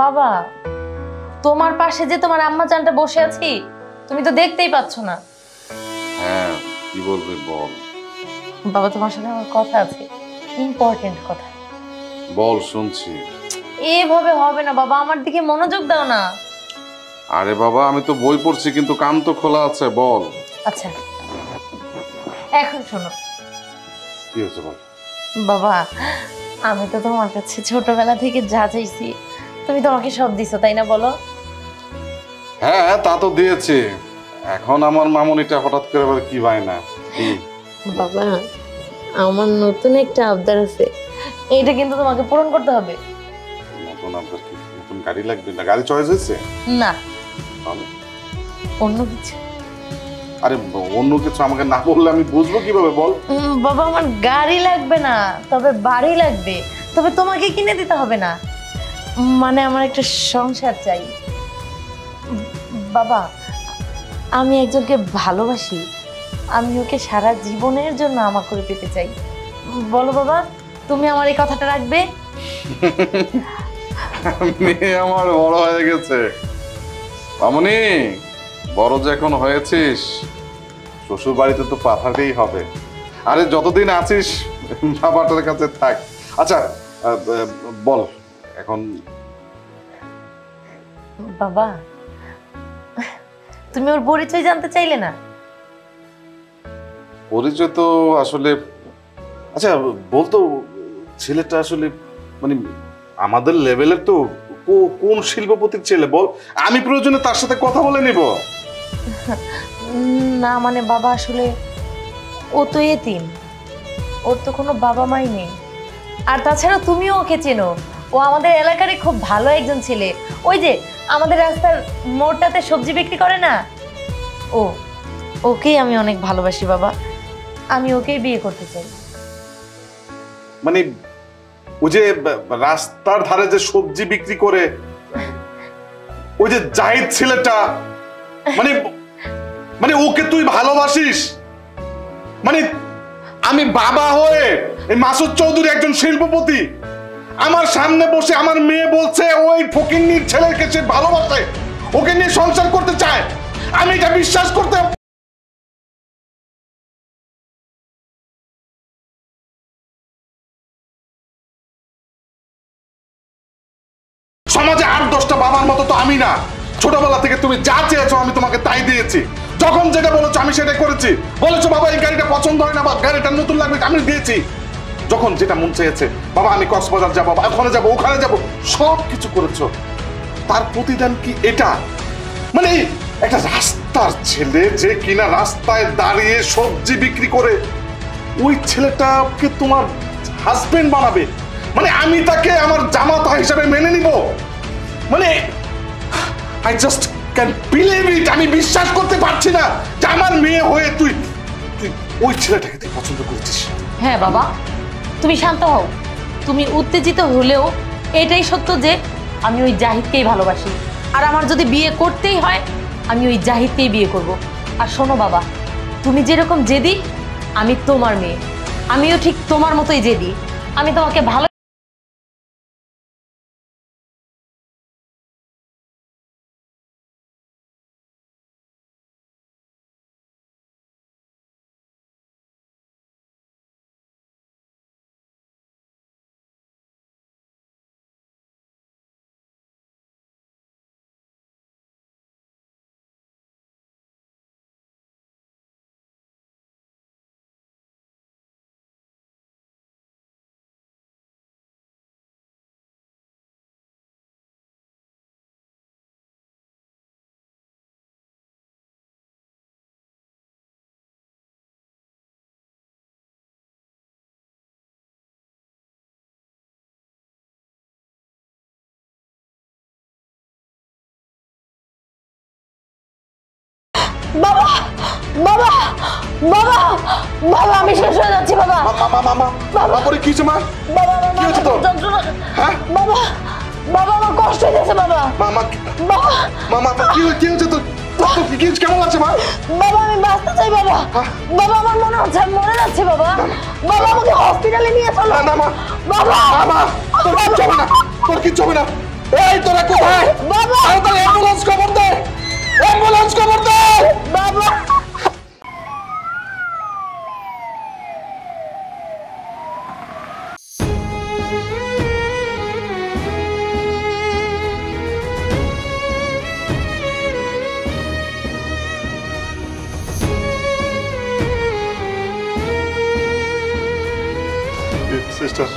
বাবা, তোমার পাশে যে তোমার আম্মা জানটা বসে আছি, তুমি তো দেখতেই পাচ্ছ না। হ্যাঁ, কি বলবে বল। বাবা, তোমার সাথে আমার কথা আছে। ইম্পর্টেন্ট কথা। বল, শুনছি। এভাবে হবে না বাবা, আমার দিকে মনোযোগ দাও না। আরে বাবা, আমি তো বই পড়ছি, কিন্তু কান তো খোলা আছে, বল। আচ্ছা এখন শোনো। কি হয়েছে বল। বাবা, আমি তো তোমার কাছে ছোটবেলা থেকে যা চাইছি তুমি তো আমাকে সব দিছো, তাই না বলো? হ্যাঁ, তা তো দিয়েছি। এখন আমার মামুনিটা হঠাৎ করে বলে কি ভাই না। বাবা, আমার নতুন একটা আবদার আছে, এইটা কিন্তু তোমাকে পূরণ করতে হবে। নতুন আবদার কি? নতুন গাড়ি লাগবে? না গাড়ি চয়েস হয়েছে? না, তাহলে অন্য কিছু। আরে অন্য কিছু আমাকে না বললে আমি বুঝবো কিভাবে, বল। বাবা, আমার গাড়ি লাগবে না, তবে বাড়ি লাগবে। তবে তোমাকে কিনে দিতে হবে না, মানে আমার একটা সংসার চাই। বাবা, আমি একজনকে ভালোবাসি, আমি ওকে সারা জীবনের জন্য আমার করে পেতে চাই। বলো বাবা, তুমি আমার এই কথাটা রাখবে? মেয়ে আমার বড় হয়ে গেছে মামুনি, বড় যে এখন হয়েছিস, শ্বশুর বাড়িতে তো পাঠাতেই হবে। আরে যতদিন আছিস বাবাটার কাছে থাক। আচ্ছা বল এখন। বাবা, তুমি ওর পরিচয় জানতে চাইলে না? পরিচয় তো আসলে, আচ্ছা বলতো, ছেলেটা আসলে মানে আমাদের লেভেলের তো, কোন শিল্পপতির ছেলে বল? আমি প্রয়োজনে তার সাথে কথা বলে নিব। না মানে বাবা, আসলে ও তো এতিম, ওর তো কোনো বাবা মাই নেই। আর তাছাড়া তুমিও ওকে চেনো, ও আমাদের এলাকারই খুব ভালো একজন ছেলে। ওই যে আমাদের রাস্তার মোড়টাতে সবজি বিক্রি করে না, ওকেই আমি অনেক ভালোবাসি বাবা, আমি ওকেই বিয়ে করতে চাই। মানে ওই যে রাস্তার ধারে যে সবজি বিক্রি করে, ওই যে জাহিদ ছেলেটা, মানে মানে ওকে তুই ভালোবাসিস? মানে আমি বাবা হয়ে, এই মাসুদ চৌধুরী একজন শিল্পপতি, আমার সামনে বসে আমার মেয়ে বলছে ওই ফকিন্নির ছেলেকে সে ভালোবাসে, ওকে নিয়ে সংসার করতে চায়, আমি এটা বিশ্বাস করতে। সমাজে 8-10টা বাবার মতো তো আমি না। ছোটবেলা থেকে তুমি যা চেয়েছো আমি তোমাকে তাই দিয়েছি, যখন যেটা বলেছো আমি সেটা করেছি। বলেছো বাবা এই গাড়িটা পছন্দ হয় না বা গাড়িটা নতুন লাগবে, আমি দিয়েছি। যখন যেটা মন চেয়েছে, বাবা আমি কক্সবাজার যাবো, ওখানে যাবো, ওখানে যাবো, সব কিছু করেছো। তার প্রতিদান কি এটা? মানে একটা রাস্তার ছেলে যে কিনা রাস্তায় দাঁড়িয়ে সবজি বিক্রি করে, ওই ছেলেটাকে তোমার হাজবেন্ড বানাবে? মানে আমি তাকে আমার জামাতা হিসেবে মেনে নিব? মানে I just can believe it. আমি বিশ্বাস করতে পারছি না যে আমার মেয়ে হয়ে তুই ওই ছেলেটাকে তুই পছন্দ করেছিস। হ্যাঁ বাবা, তুমি শান্ত হও। তুমি উত্তেজিত হলেও এটাই সত্য যে আমি ওই জাহিদকেই ভালোবাসি, আর আমার যদি বিয়ে করতেই হয় আমি ওই জাহিদকেই বিয়ে করব। আর শোনো বাবা, তুমি যেরকম জেদি, আমি তোমার মেয়ে, আমিও ঠিক তোমার মতোই জেদি। আমি তোমাকে ভালো বাবা বাবা বাবা বাবা আমি শেষ হয়ে যাচ্ছি বাবা। বাবা পরে কি হয়েছে মা? বাবা কি হয়েছে তোর? হ্যাঁ বাবা বাবা আমার কষ্ট হয়েছে বাবা। মামা বাবা মামা কি হয়েছে তোর? কেমন লাগছে মা? বাবা আমি বাঁচতে চাই বাবা। বাবা আমার মনে হচ্ছে আমি মরে যাচ্ছি বাবা। বাবা আমাকে হসপিটালে নিয়ে চলো। না মা, বাবা মামা তোর কিচ্ছু হবে না, তোর কিচ্ছু হবে না। এই তোরা কোথায়? বাবা তাড়াতাড়ি অ্যাম্বুলেন্স খবর দে, অ্যাম্বুলেন্স খবর দে। বাবা সিস্টার,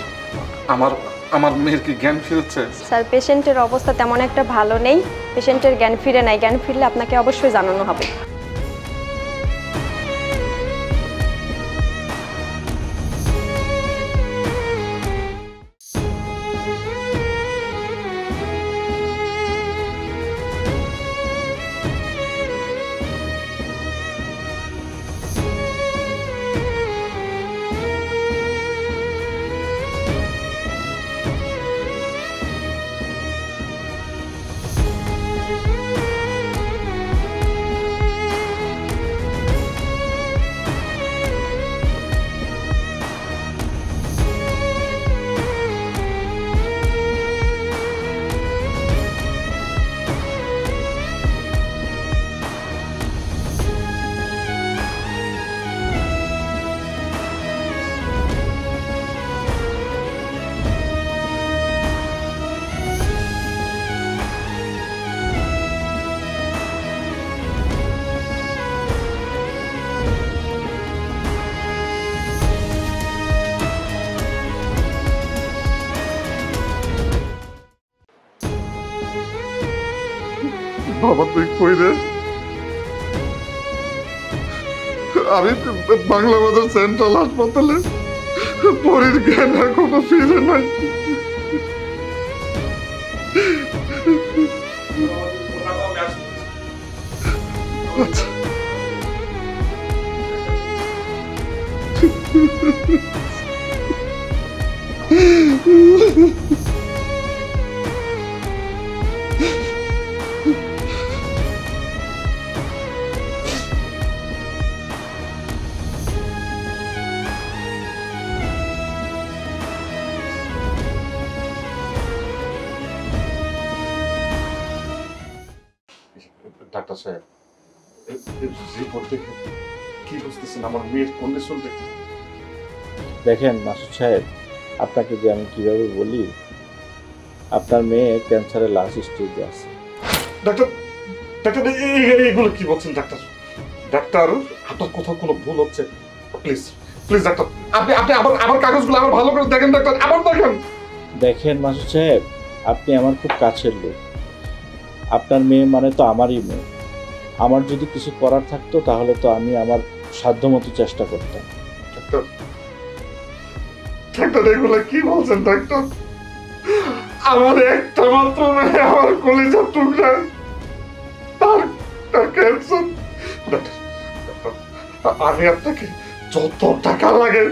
আমার আমার মেয়ের কি জ্ঞান ফিরেছে? স্যার পেশেন্টের অবস্থা তেমন একটা ভালো নেই, পেশেন্টের জ্ঞান ফিরে নাই, জ্ঞান ফিরলে আপনাকে অবশ্যই জানানো হবে। বাবা তুই কই রে? আমি বাংলা বাজার সেন্ট্রাল হাসপাতালে, পরীর জ্ঞান এখনো ফিরে নাই। আচ্ছা ডাক্তার সাহেব, রিপোর্ট দেখে কি বুঝতেছেন আমার মেয়ের কন্ডিশন দেখে? দেখেন মাসুদ সাহেব, আপনাকে যে আমি কিভাবে বলি, আপনার মেয়ে ক্যান্সারের লাস্ট স্টেজে আছে। ডাক্তার ডাক্তার এইগুলো কি বলছেন ডাক্তার? ডাক্তার আপনার কোথাও কোনো ভুল হচ্ছে, প্লিজ প্লিজ ডাক্তার আপনি আপনি আবার কাগজগুলো আবার ভালো করে দেখেন ডাক্তার, আবার দেখেন। দেখেন মাসুদ সাহেব, আপনি আমার খুব কাছের লোক, আপনার মেয়ে মানে তো আমারই মেয়ে। আমার যদি কিছু করার থাকতো তাহলে তো আমি আমার সাধ্যমতো চেষ্টা করতাম। ডাক্তার ডাক্তার এগুলো কি বলছেন ডাক্তার? আমার একটা মাত্র মেয়ে, আমার কলিজার টুকরা, তার ক্যান্সার। ডাক্তার আমি আপনাকে যত টাকা লাগে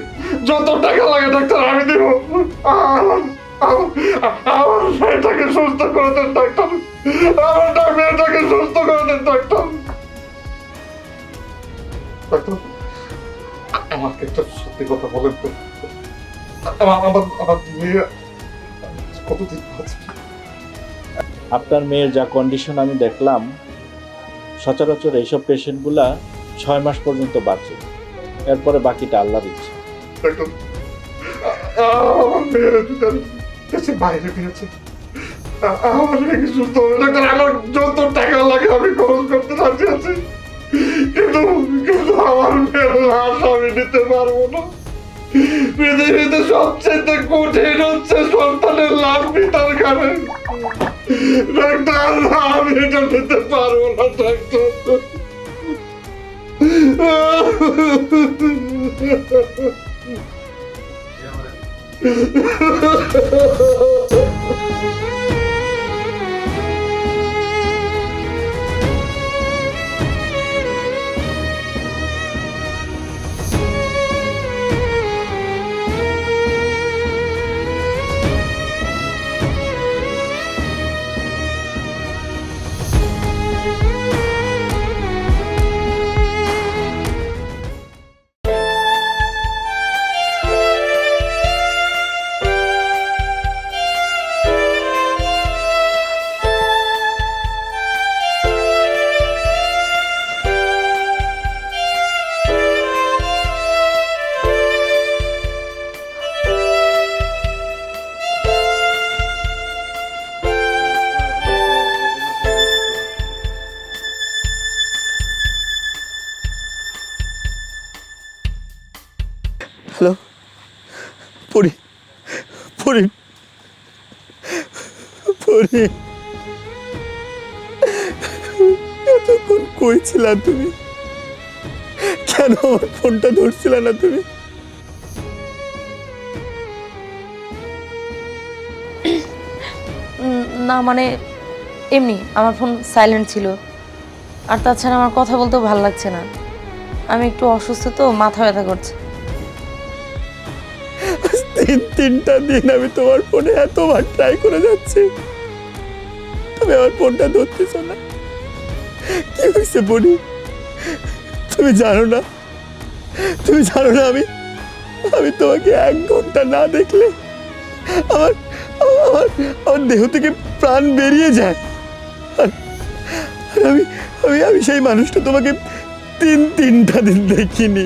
ডাক্তার আমি দেব। আমার মেয়েটাকে সুস্থ করে দেন ডাক্তার, আমার মেয়েটাকে সুস্থ করে দেন ডাক্তার। ডাক্তার আমাকে একটা সত্যি কথা বলেন তো, আমার মেয়ে কতদিন আছে? আপনার মেয়ের যা কন্ডিশন আমি দেখলাম, সচরাচর এইসব পেশেন্টগুলা 6 মাস পর্যন্ত বাঁচে, এরপরে বাকিটা আল্লাহর ইচ্ছা। ডাক্তার আমার মেয়ের দেশের বাইরে দিয়েছে, আমার মেয়ে সুস্থ হবে ডাক্তার। আমার যত টাকা লাগে আমি খরচ করতে রাজি আছি, কিন্তু কিন্তু আমার মেয়ের লাশ আমি নিতে পারবো না। পৃথিবীতে সবচেয়ে কঠিন হচ্ছে সন্তানের লাশ পিতার কানে। ডাক্তার আমি এটা নিতে পারবো না ডাক্তার। পরি পরি এতক্ষণ কই ছিলা তুমি? কেন আমার ফোনটা ধরছিল না তুমি? না মানে এমনি আমার ফোন সাইলেন্ট ছিল, আর তাছাড়া আমার কথা বলতেও ভালো লাগছে না। আমি একটু অসুস্থ তো, মাথা ব্যথা করছে। তিনটা দিন আমি তোমার ফোনে এতবার ট্রাই করে যাচ্ছি, তুমি আমার ফোনটা ধরতেছ না। কি হয়েছে বলি? তুমি জানো না, তুমি জানো না আমি আমি তোমাকে 1 ঘন্টা না দেখলে আমার আমার আমার দেহ থেকে প্রাণ বেরিয়ে যায়। আর আমি আমি আমি সেই মানুষটা তোমাকে তিনটা দিন দেখিনি।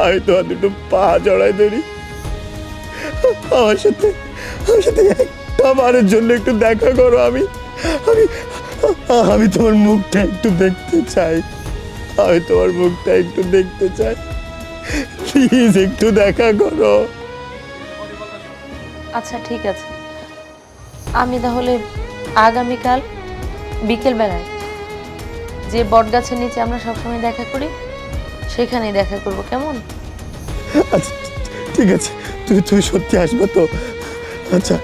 আমি তোমার দুটো পা জড়াই ধরি, আমার সাথে একটা বারের জন্য একটু দেখা করো। আমি আমি আমি তোমার মুখটা একটু দেখতে চাই, আমি তোমার মুখটা একটু দেখতে চাই, প্লিজ একটু দেখা করো। আচ্ছা ঠিক আছে, আমি তাহলে আগামীকাল বিকেল বেলায় যে বটগাছের নিচে আমরা সবসময় দেখা করি সেখানেই দেখা করব, কেমন? আচ্ছা ঠিক আছে, তুমি সত্যি আসবে তো? আচ্ছা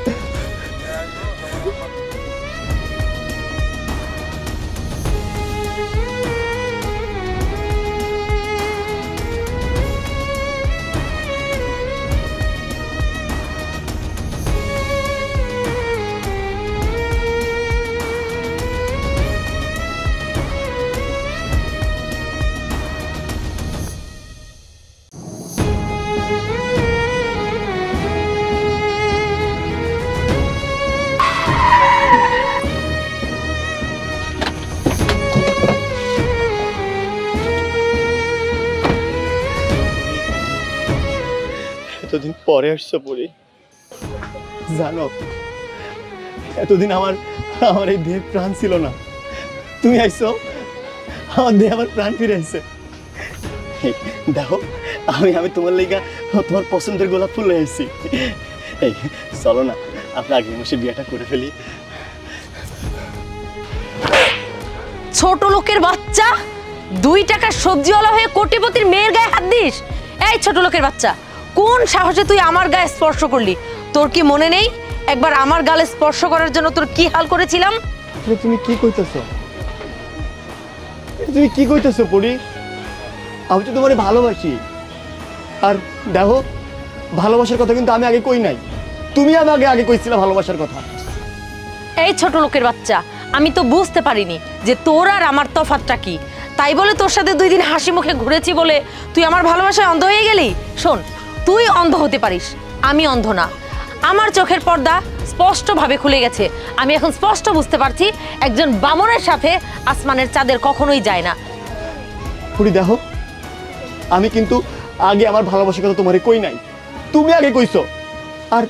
এতদিন পরে আসছো পরি, জানো এতদিন আমার আমার এই দেহে প্রাণ ছিল না, তুমি আইছো, আমার দেহে আমার প্রাণ ফিরে আসছে। দেখো আমি তোমার লেগা তোমার পছন্দের গোলাপ ফুল নিয়ে আসছি। এই চলো না আমরা আগের মাসে বিয়েটা করে ফেলি। ছোট লোকের বাচ্চা, 2 টাকার সবজিওয়ালা হয়ে কোটিপতির মেয়ের গায়ে হাত দিস? এই ছোট লোকের বাচ্চা, কোন সাহসে তুই আমার গায়ে স্পর্শ করলি? তোর কি মনে নেই একবার আমার গালে স্পর্শ করার জন্য তোর কি হাল করেছিলাম? তুমি কি কইতেছো? তুমি কি কইতেছো পরি? আমি তো তোমারে ভালোবাসি। আর দেখো ভালোবাসার কথা কিন্তু আমি আগে কই নাই, তুমি আমাকে আগে কইছিলা ভালোবাসার কথা। এই ছোট লোকের বাচ্চা, আমি তো বুঝতে পারিনি যে তোর আর আমার তফাৎটা কি, তাই বলে তোর সাথে 2 দিন হাসি মুখে ঘুরেছি বলে তুই আমার ভালোবাসায় অন্ধ হয়ে গেলি? শোন, তুই অন্ধ হতে পারিস, আমি অন্ধ না। আমার চোখের পর্দা স্পষ্টভাবে খুলে গেছে, আমি এখন স্পষ্ট বুঝতে পারছি একজন বামনের সাথে আসমানের চাঁদের কখনোই যায় না। পুরি দেখো, আমি কিন্তু আগে আমার ভালোবাসার কথা তোমারে কই নাই, তুমি আগে কইছো। আর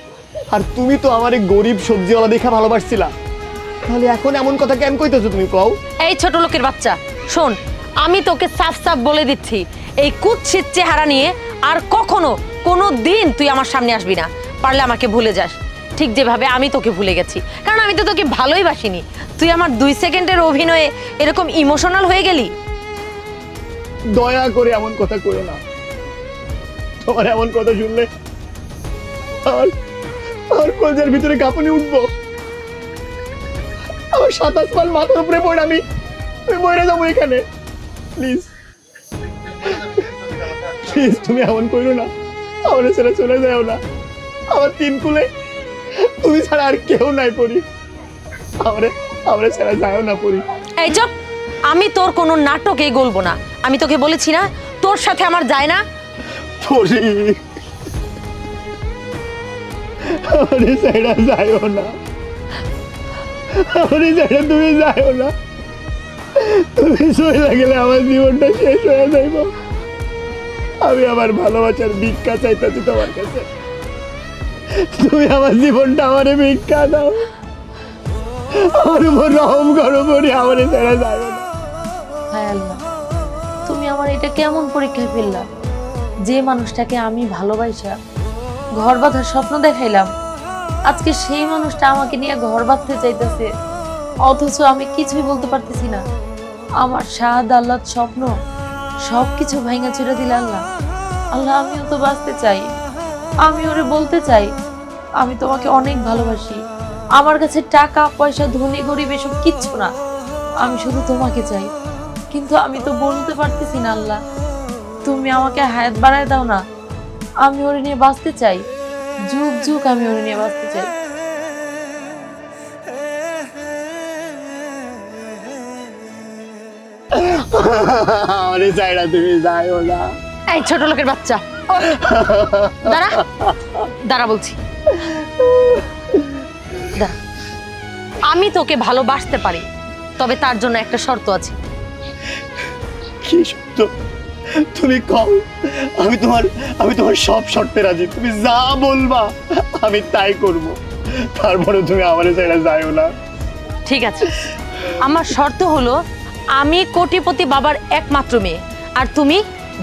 আর তুমি তো আমার এই গরিব সবজিওয়ালা দেখা ভালোবাসছিলা, তাহলে এখন এমন কথা কেন কইতেছো তুমি কও? এই ছোট লোকের বাচ্চা শোন, আমি তোকে সাফ সাফ বলে দিচ্ছি, এই কুৎসিত চেহারা নিয়ে আর কখনো কোনো দিন তুই আমার সামনে আসবি না। পারলে আমাকে ভুলে যাস, ঠিক যেভাবে আমি তোকে ভুলে গেছি, কারণ আমি তো তোকে ভালোই বাসিনি। তুই আমার 2 সেকেন্ডের অভিনয়ে এরকম ইমোশনাল হয়ে গেলি। দয়া করে এমন কথা কইও না, তোমার এমন কথা শুনলে আমার কলজার ভিতরে কাঁপুনি উঠবো, আমার 27 মাল মাথার উপরে পড়ে আমি মরে যাবো এখানে। প্লিজ প্লিজ তুমি এমন করো না, আমার ছেড়ে চলে যাও না। আমার 3 কুলে তুমি ছাড়া আর কেউ নাই পরি, আমার ছেড়ে যাও না পরি। এই চুপ, আমি তোর কোনো নাটকেই গলবো না। আমি তোকে বলেছি না তোর সাথে আমার যায় না। পরি আমার ছেড়ে যাও না, আমার ছেড়ে তুমি যাও না, তুমি চলে গেলে আমার জীবনটা শেষ হয়ে যাইব। আমি আমার ভালোবাসার ভিক্ষা চাইতেছি তোমার কাছে, তুমি আমার জীবনটা আমারে ভিক্ষা দাও, আমার উপর রহম করো পরি, আমার ছেড়ে যাও না। হায় আল্লাহ, তুমি আমার এটা কেমন পরীক্ষায় ফেললা? যে মানুষটাকে আমি ভালোবাসা ঘর বাঁধার স্বপ্ন দেখাইলাম, আজকে সেই মানুষটা আমাকে নিয়ে ঘর বাঁধতে চাইতেছে, অথচ আমি কিছুই বলতে পারতেছি না। আমার শাহাদ আল্লাহর স্বপ্ন সবকিছু ভাঙা চুরে দিল আল্লাহ। আল্লাহ, আমিও তো বাঁচতে চাই, আমি ওরে বলতে চাই আমি তোমাকে অনেক ভালোবাসি। আমার কাছে টাকা পয়সা ধনী গরিব এসব কিচ্ছু না, আমি শুধু তোমাকে চাই, কিন্তু আমি তো বলতে পারতেছি না। আল্লাহ, তুমি আমাকে হায়াত বাড়ায় দাও না, আমি ওরে নিয়ে বাঁচতে চাই, যুগ যুগ আমি ওরে নিয়ে বাঁচতে চাই। আমারে চাইরা তুমি যাইও না। এই ছোট লোকের বাচ্চা, দাঁড়া দাঁড়া বলছি, দাঁড়া। আমি তোকে ভালোবাসতে পারি, তবে তার জন্য একটা শর্ত আছে। কি শর্ত? তুমি কও, আমি তোমার সব শর্তে রাজি, তুমি যা বলবা আমি তাই করব, তারপরে তুমি আমারে চাইরা যাইও না। ঠিক আছে, আমার শর্ত হলো আমি কোটিপতি বাবার একমাত্র মেয়ে, আর তুমি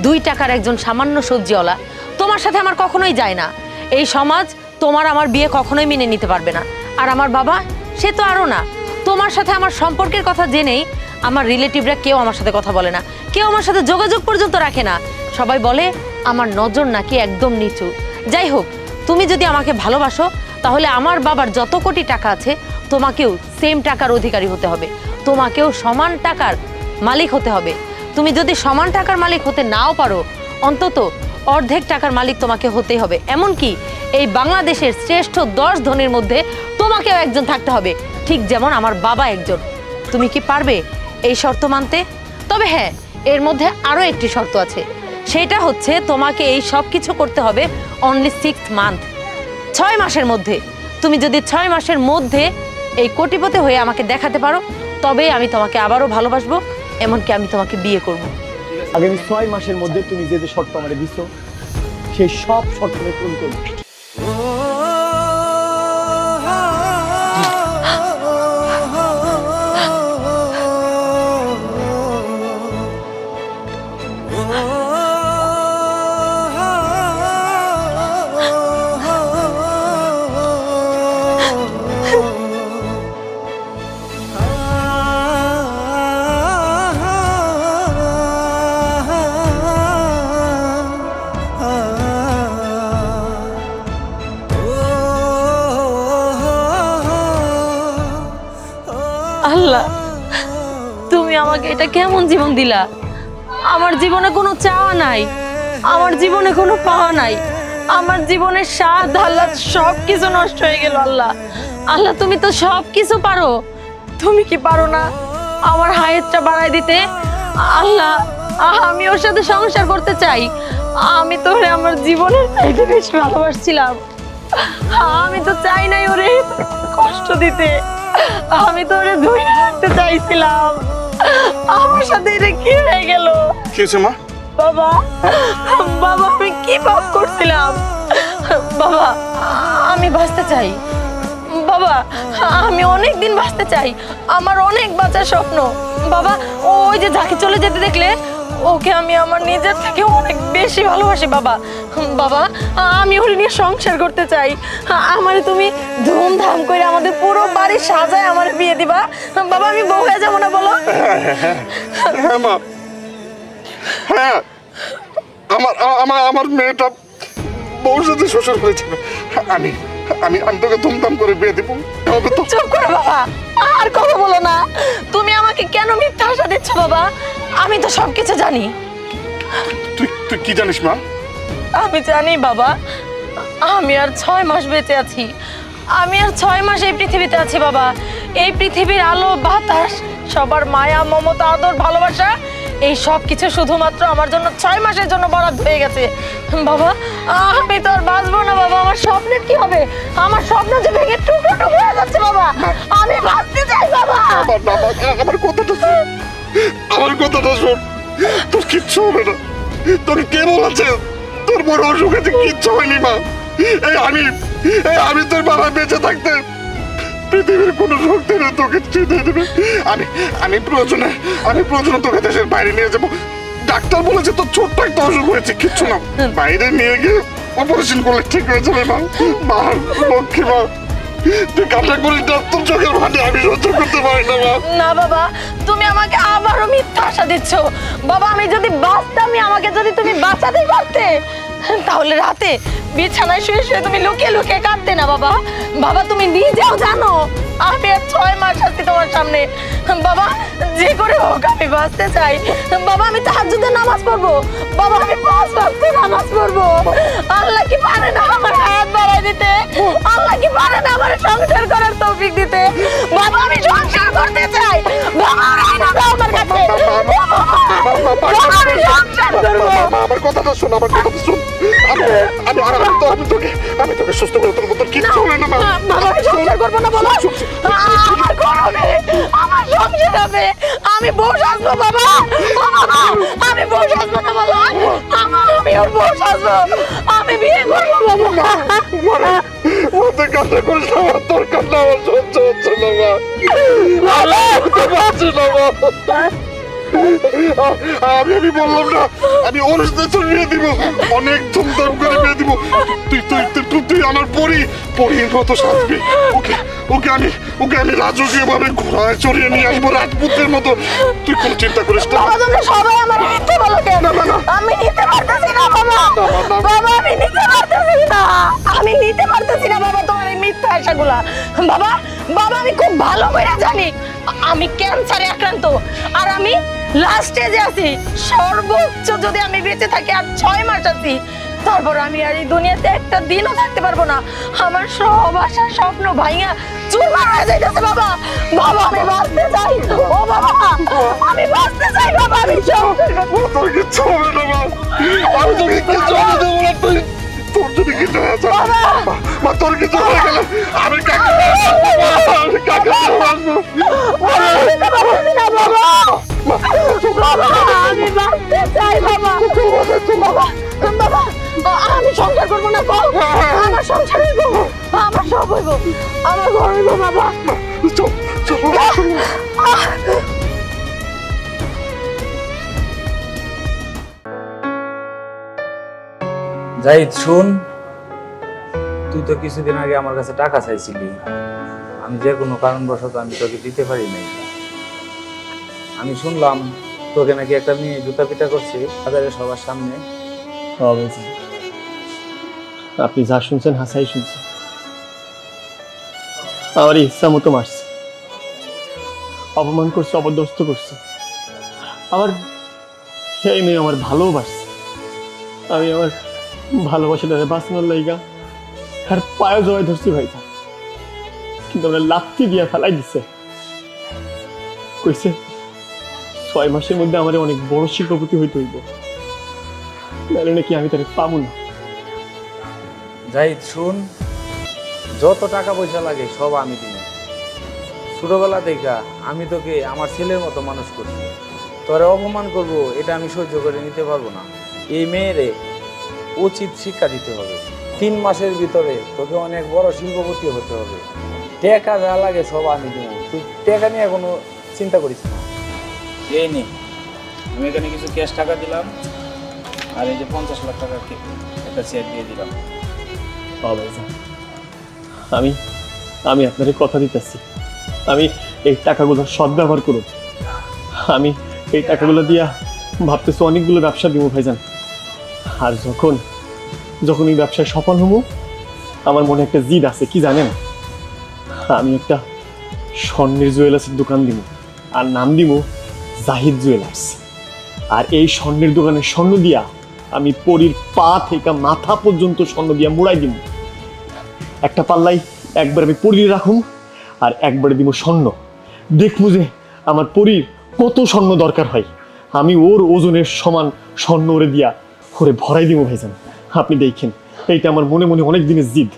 2 টাকার একজন সামান্য সবজিওয়ালা। তোমার সাথে আমার কখনোই যায় না, এই সমাজ তোমার আমার বিয়ে কখনোই মেনে নিতে পারবে না। আর আমার বাবা, সে তো আরও না। তোমার সাথে আমার সম্পর্কের কথা জেনেই আমার রিলেটিভরা কেউ আমার সাথে কথা বলে না, কেউ আমার সাথে যোগাযোগ পর্যন্ত রাখে না। সবাই বলে আমার নজর নাকি একদম নিচু। যাই হোক, তুমি যদি আমাকে ভালোবাসো তাহলে আমার বাবার যত কোটি টাকা আছে তোমাকেও সেম টাকার অধিকারী হতে হবে, তোমাকেও সমান টাকার মালিক হতে হবে। তুমি যদি সমান টাকার মালিক হতে নাও পারো, অন্তত অর্ধেক টাকার মালিক তোমাকে হতেই হবে। এমনকি এই বাংলাদেশের শ্রেষ্ঠ 10 ধনীর মধ্যে তোমাকেও একজন থাকতে হবে, ঠিক যেমন আমার বাবা একজন। তুমি কি পারবে এই শর্ত মানতে? তবে হ্যাঁ, এর মধ্যে আরও একটি শর্ত আছে, সেটা হচ্ছে তোমাকে এই সব কিছু করতে হবে অনলি 6 মান্থ, 6 মাসের মধ্যে। তুমি যদি 6 মাসের মধ্যে এই কোটিপতি হয়ে আমাকে দেখাতে পারো, তবে আমি তোমাকে আবারও ভালোবাসবো, এমনকি আমি তোমাকে বিয়ে করব। আগামী 6 মাসের মধ্যে তুমি যে যে শর্ত আমারে দিছো সেই সব শর্ত আমি পূরণ করব। আল্লাহ, তুমি আমাকে এটা কেমন জীবন দিলা? আমার জীবনে কোনো চাওয়া নাই, আমার জীবনে কোনো পাওয়া নাই, আমার জীবনের স্বাদ আহ্লাদ সব কিছু নষ্ট হয়ে গেল। আল্লাহ, আল্লাহ তুমি তো সব কিছু পারো, তুমি কি পারো না আমার হায়াতটা বাড়ায় দিতে? আল্লাহ, আমি ওর সাথে সংসার করতে চাই, আমি তো ওরে আমার জীবনের চাইতে বেশি ভালোবাসছিলাম, আমি তো চাই নাই ওরে কষ্ট দিতে, আমি তো ওরে ধরে রাখতে চাইছিলাম, আমার সাথে এটা কি হয়ে গেল? কি হয়েছে মা? বাবা, বাবা আমি কি পাপ করছিলাম? বাবা, আমি বাঁচতে চাই, বাবা আমি অনেক দিন বাঁচতে চাই, আমার অনেক বাঁচার স্বপ্ন। বাবা, ওই যে যাকে চলে যেতে দেখলে, ওকে আমি আমার নিজের থেকে অনেক বেশি ভালোবাসি। বাবা, বাবা আমি ওর নিয়ে সংসার করতে চাই, আমারে তুমি ধুমধাম করে আমাদের পুরো বাড়ি সাজায় আমার বিয়ে দিবা। বাবা, আমি বউ হয়ে যাবো না বলো? হ্যাঁ মা, হ্যাঁ, আমার মেয়েটা বউর সাথে শ্বশুর হয়েছে, আমি আমি আমি তোকে ধুমধাম করে বিয়ে দিব। চুপ করো বাবা, আর কথা বলো না। তুমি আমাকে কেন মিথ্যা আশা দিচ্ছ বাবা? আমি তো সবকিছু জানি। তুই কি জানিস মা? আমি জানি বাবা, আমি আর 6 মাস বেঁচে আছি, আমি আর 6 মাস এই পৃথিবীতে আছি বাবা। এই পৃথিবীর আলো বাতাস, সবার মায়া মমতা আদর ভালোবাসা, এই সব কিছু শুধুমাত্র আমার জন্য 6 মাসের জন্য বরাদ্দ হয়ে গেছে বাবা। আমি তো আর বাঁচবো না বাবা, আমার স্বপ্নের কি হবে? আমার স্বপ্ন যে ভেঙে টুকরো টুকরো হয়ে যাচ্ছে বাবা, আমি বাঁচতে চাই বাবা। আমার কথাটা শোন, তোর কিচ্ছু হবে না, তোর কে বলেছে তোর বড় অসুখ আছে? কিচ্ছু হয়নি মা। আমি তোর বাবা বেঁচে থাকতে পৃথিবীর কোনো শক্তি না তোকে ছুঁতে দেবে। আমি প্রয়োজনে তোকে দেশের বাইরে নিয়ে যাবো। ডাক্তার বলেছে তোর ছোট্ট একটা অসুখ হয়েছে, কিচ্ছু না, বাইরে নিয়ে গিয়ে অপারেশন করলে ঠিক হয়ে যাবে মা। মা লক্ষ্মী মা, তুই কান্না করিস না, তোর চোখের ভানে আমি সহ্য করতে পারি না মা। না বাবা, তুমি আমাকে আবারও মিথ্যা আশা দিচ্ছ। বাবা আমি যদি বাঁচতাম, আমাকে যদি তুমি বাঁচাতে পারতে, তাহলে রাতে বিছানায় শুয়ে শুয়ে তুমি লুকিয়ে লুকিয়ে কাঁদতে না বাবা। বাবা তুমি নিজেও জানো আমি আর 6 মাস আছি তোমার সামনে। বাবা যে করে হোক আমি বাঁচতে চাই। বাবা আমি তাহাজ্জুদের নামাজ পড়বো। বাবা আমি 5 ওয়াক্ত নামাজ পড়বো। আল্লাহ কি পারে না আমার হায়াত বাড়াই দিতে? আল্লাহ কি পারে না আমার সংসার করার তৌফিক দিতে? বাবা আমি সংসার করতে চাই। বাবা আইনা দাও আমার কাছে। বাবা আমি সংসার করবো। আমার কথাটা শোন, আমার কথাটা শোন। আমি তোকে সুস্থ করে তোর মতো কিচ্ছু হবে না মা। বাবা আমি সংসার করবো না বাবা। আমার গরমে আমার সংসার হবে। আমি বউ সাজবো বাবা। আমি বউ সাজবো না বাবা। আমি ওর বউ সাজবো। আমি বিয়ে করবো বাবা। ওদের কান্না করিস না মা, তোর কান্না আমার সহ্য হচ্ছে না মা। আমি পারছি না মা। আমি বললাম না, আমি ওর সাথে বিয়ে দিব, অনেক ধুমধাম করে বিয়ে দিব। তুই আমার পরীর মতো সাজবি। ওকে আমি রাজকীয় ভাবে ঘোড়ায় চড়িয়ে নিয়ে আসবো রাজপুত্রের মতো। তুই কোনো চিন্তা করিস না। বাবা তোমরা সবাই আমার মিথ্যে বলো কেন? আমি নিতে পারতেছি না বাবা। বাবা আমি নিতে পারতেছি না। আমি নিতে পারতেছি না বাবা তোমার এই মিথ্যা আশাগুলা। বাবা আমি খুব ভালো করে জানি আমি ক্যান্সারে আক্রান্ত, আর আমি লাস্ট স্টেজে আছি। সর্বোচ্চ যদি আমি বেঁচে থাকি আর 6 মাস আছি, তারপর আমি আর এই দুনিয়াতে একটা দিনও থাকতে পারবো না। আমার সব আশা স্বপ্ন ভাঙা চুরমার হয়ে যাইতেছে বাবা। বাবা আমি বাঁচতে চাই। ও বাবা আমি বাঁচতে চাই বাবা। আমি তোর কিচ্ছু হবে না মা। আমি তোকে কিচ্ছু হবে দেবো না। তোর যদি কিছু হয়ে যায় মা, তোর কিছু হয়ে গেলে আমি কাকে আসবো? আমি বাঁচতে চাই বাবা। বাবা আমি সংসার করবো না। আমার সংসার হইব, আমার সব হইব, আমার ঘর হইব বাবা। জাহিদ শুন, তুই তো কিছুদিন আগে আমার কাছে টাকা চাইছিলি। আমি যে কোনো কারণবশত আমি তোকে দিতে পারি নাই। আমি শুনলাম তোকে নাকি একটা মেয়ে জুতা পিটা করছে বাজারে সবার সামনে। আপনি যা শুনছেন হাসাই শুনছেন। আমার ইচ্ছা মতো মারছে, অপমান করছে, অপদস্থ করছে। আবার সেই মেয়ে আমার ভালোবাসছে। আমি আমার ভালোবাসাটাকে বাঁচানোর লাইগা আর পায়ে জড়াই ধরছি ভাইটা, কিন্তু আমরা লাথি দিয়া ফেলাই দিছে। কইছে 6 মাসের মধ্যে আমার অনেক বড় শিল্পপতি হইতে হইব, নাহলে নাকি আমি তাকে পাবো না। জাহিদ শুন, যত টাকা পয়সা লাগে সব আমি দিব। ছোটবেলা থেকে আমি তোকে আমার ছেলের মতো মানুষ করছি। তোরে অপমান করব এটা আমি সহ্য করে নিতে পারবো না। এই মেয়েরে উচিত শিক্ষা দিতে হবে। 3 মাসের ভিতরে তোকে অনেক বড় শিল্পপতি হতে হবে। টাকা যা লাগে সব আমি দিব, তুই টাকা নিয়ে কোনো চিন্তা করিস না। এই নে, আমি এখানে কিছু ক্যাশ টাকা দিলাম, আর এই যে 50 লাখ টাকা একটা চেক দিয়ে দিলাম। আমি আমি আপনার কথা দিতেছি, আমি এই টাকাগুলো সদ্ব্যবহার করব। আমি এই টাকাগুলো দিয়া ভাবতেছি অনেকগুলো ব্যবসা দিব ভাইজান। আর যখন এই ব্যবসায় সফল হবো, আমার মনে একটা জিদ আছে, কি জানেন? আমি একটা স্বর্ণের জুয়েলার্সের দোকান দিব, আর নাম দিব জাহিদ জুয়েলার্স। আর এই স্বর্ণের দোকানে স্বর্ণ দিয়া আমি পরীর পা থেকে মাথা পর্যন্ত স্বর্ণ দিয়া মুড়াই দিব। একটা পাল্লাই একবার আমি পরীর রাখুম, আর একবারে দিব স্বর্ণ। দেখবো যে আমার পরীর কত স্বর্ণ দরকার হয়, আমি ওর ওজনের সমান স্বর্ণ ওরে দিয়া ওরে ভরাই দিব ভাইজান। আপনি দেখেন, এইটা আমার মনে মনে অনেক দিনের জিদ।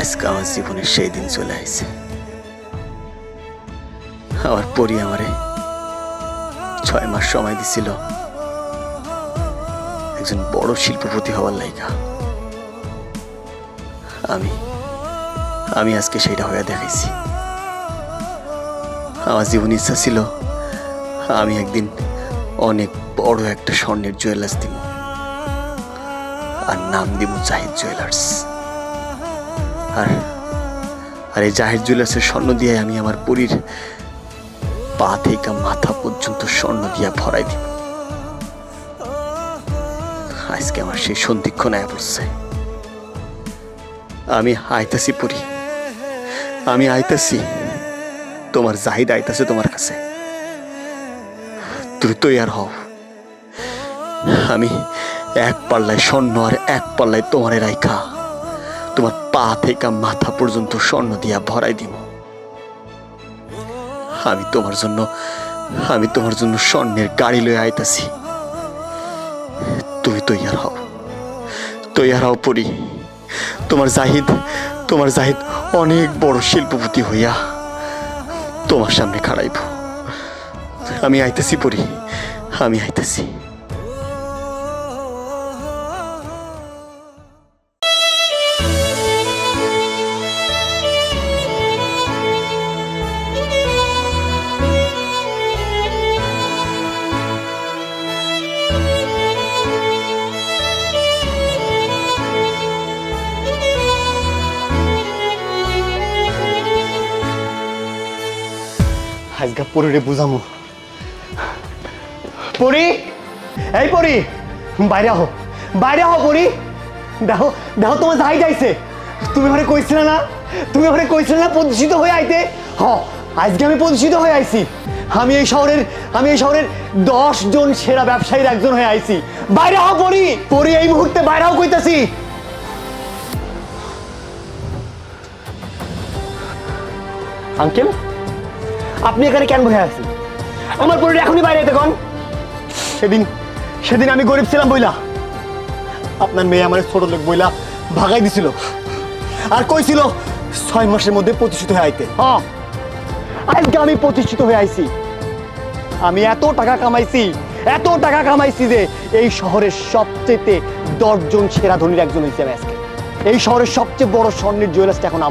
আজকে আমার জীবনের সেই দিন চলে আসছে। আমার পরি আমারে 6 মাস সময় দিছিল একজন বড় শিল্পপতি হওয়ার লাইগা। আমি আজকে সেটা হয়ে দেখাইছি। আমার জীবন ইচ্ছা ছিল আমি একদিন অনেক বড় একটা স্বর্ণের জুয়েলার্স দিব, আর নাম দিব জাহিদ জুয়েলার্স। আর এই জাহিদ জুয়েলার্সের স্বর্ণ দিয়ে আমি আমার পরীর পা থেকে মাথা পর্যন্ত স্বর্ণ দিয়ে ভরাই দিব। আজকে আমার সেই সন্ধিক্ষণ আয়া পড়ছে। আমি আইতাছি পরি, আমি আইতাছি, তোমার জাহিদ আইতাছে তোমার কাছে। তুমি তৈয়ার হও। আমি এক পাল্লায় স্বর্ণ আর এক পাল্লায় তোমারে রাইখা তোমার পা থেকে মাথা পর্যন্ত স্বর্ণ দিয়া ভরাই দিব। আমি তোমার জন্য স্বর্ণের গাড়ি লয়ে আইতাছি। তুমি তৈয়ার হও পরি। তোমার জাহিদ অনেক বড় শিল্পপতি হইয়া তোমার সামনে খাড়াইব। আমি আইতাছি পরি, আমি আইতাছি। আজকে পরিরে বুঝামো। পরি, এই পরি, বাইরে হো পরি। দেখো তোমার জাহিদ আইছে। তুমি আমারে কইছিলে না প্রতিষ্ঠিত হয়ে আইতে। আজকে আমি প্রতিষ্ঠিত হয়ে আইছি। আমি এই শহরের 10 জন সেরা ব্যবসায়ীর একজন হয়ে আইছি। বাইরে হও পরি, এই মুহূর্তে বাইরে হও কইতাছি। আঙ্কেল, আপনি এখানে কেন বসে আছেন? আমার পরিবার এখনই বাইরে যেতে কোন। সেদিন আমি গরিব ছিলাম বইলা আপনার মেয়ে আমার ছোট লোক বইলা ভাগাই দিছিল, আর কইছিল 6 মাসের মধ্যে প্রতিষ্ঠিত হয়ে আইতে। আজকে আমি প্রতিষ্ঠিত হয়ে আইছি। আমি এত টাকা কামাইছি যে এই শহরের সবচেয়ে 10 জন সেরা ধনীর একজন হয়েছে আমি আজকে। এই শহরের সবচেয়ে বড় স্বর্ণের জুয়েলার্সটা এখন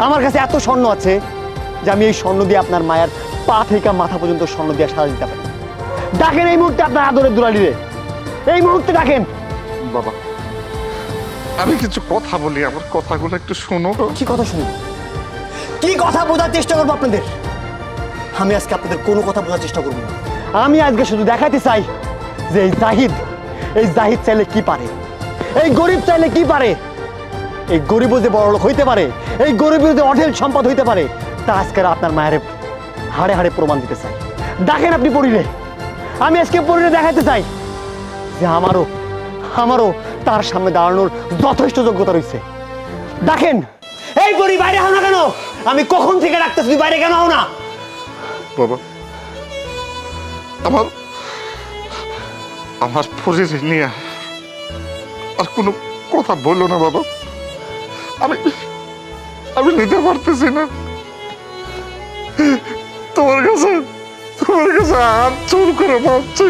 আমার কাছে এত স্বর্ণ আছে যে আমি এই স্বর্ণ দিয়ে আপনার মায়ের পা থেকে মাথা পর্যন্ত স্বর্ণ দিয়ে সাজা দিতে পারি। ডাকেন এই মুহূর্তে আপনার আদরের দুলালি রে, এই মুহূর্তে ডাকেন। বাবা, আমি কিছু কথা বলি, আমার কথাগুলো একটু শোনো। কি কথা শুনুন? কি কথা বোঝার চেষ্টা করবো আপনাদের? আমি আজকে আপনাদের কোনো কথা বোঝার চেষ্টা করবো না। আমি আজকে শুধু দেখাতে চাই যে এই জাহিদ চাইলে কি পারে, এই গরিব চাইলে কি পারে। এই গরিবও যে বড় লোক হইতে পারে, এই গরিবও যে অঢেল সম্পদ হইতে পারে, তা আজকে আপনার মায়ের হাড়ে হাড়ে প্রমাণ দিতে চাই। ডাকেন আপনি পরিরে। আমি আজকে পরিরে দেখাতে চাই যে আমারও তার সামনে দাঁড়ানোর যথেষ্ট যোগ্যতা রয়েছে। ডাকেন। এই পরি, বাইরে হও না কেন? আমি কখন থেকে ডাকতেছি, তুই বাইরে কেন হও না? বাবা, আমার পরিরে নিয়ে আর কোনো কথা বললো না বাবা। আমি নিতে পারতেছি না। তোমার কাছে হাত জোর করে ভাবছি,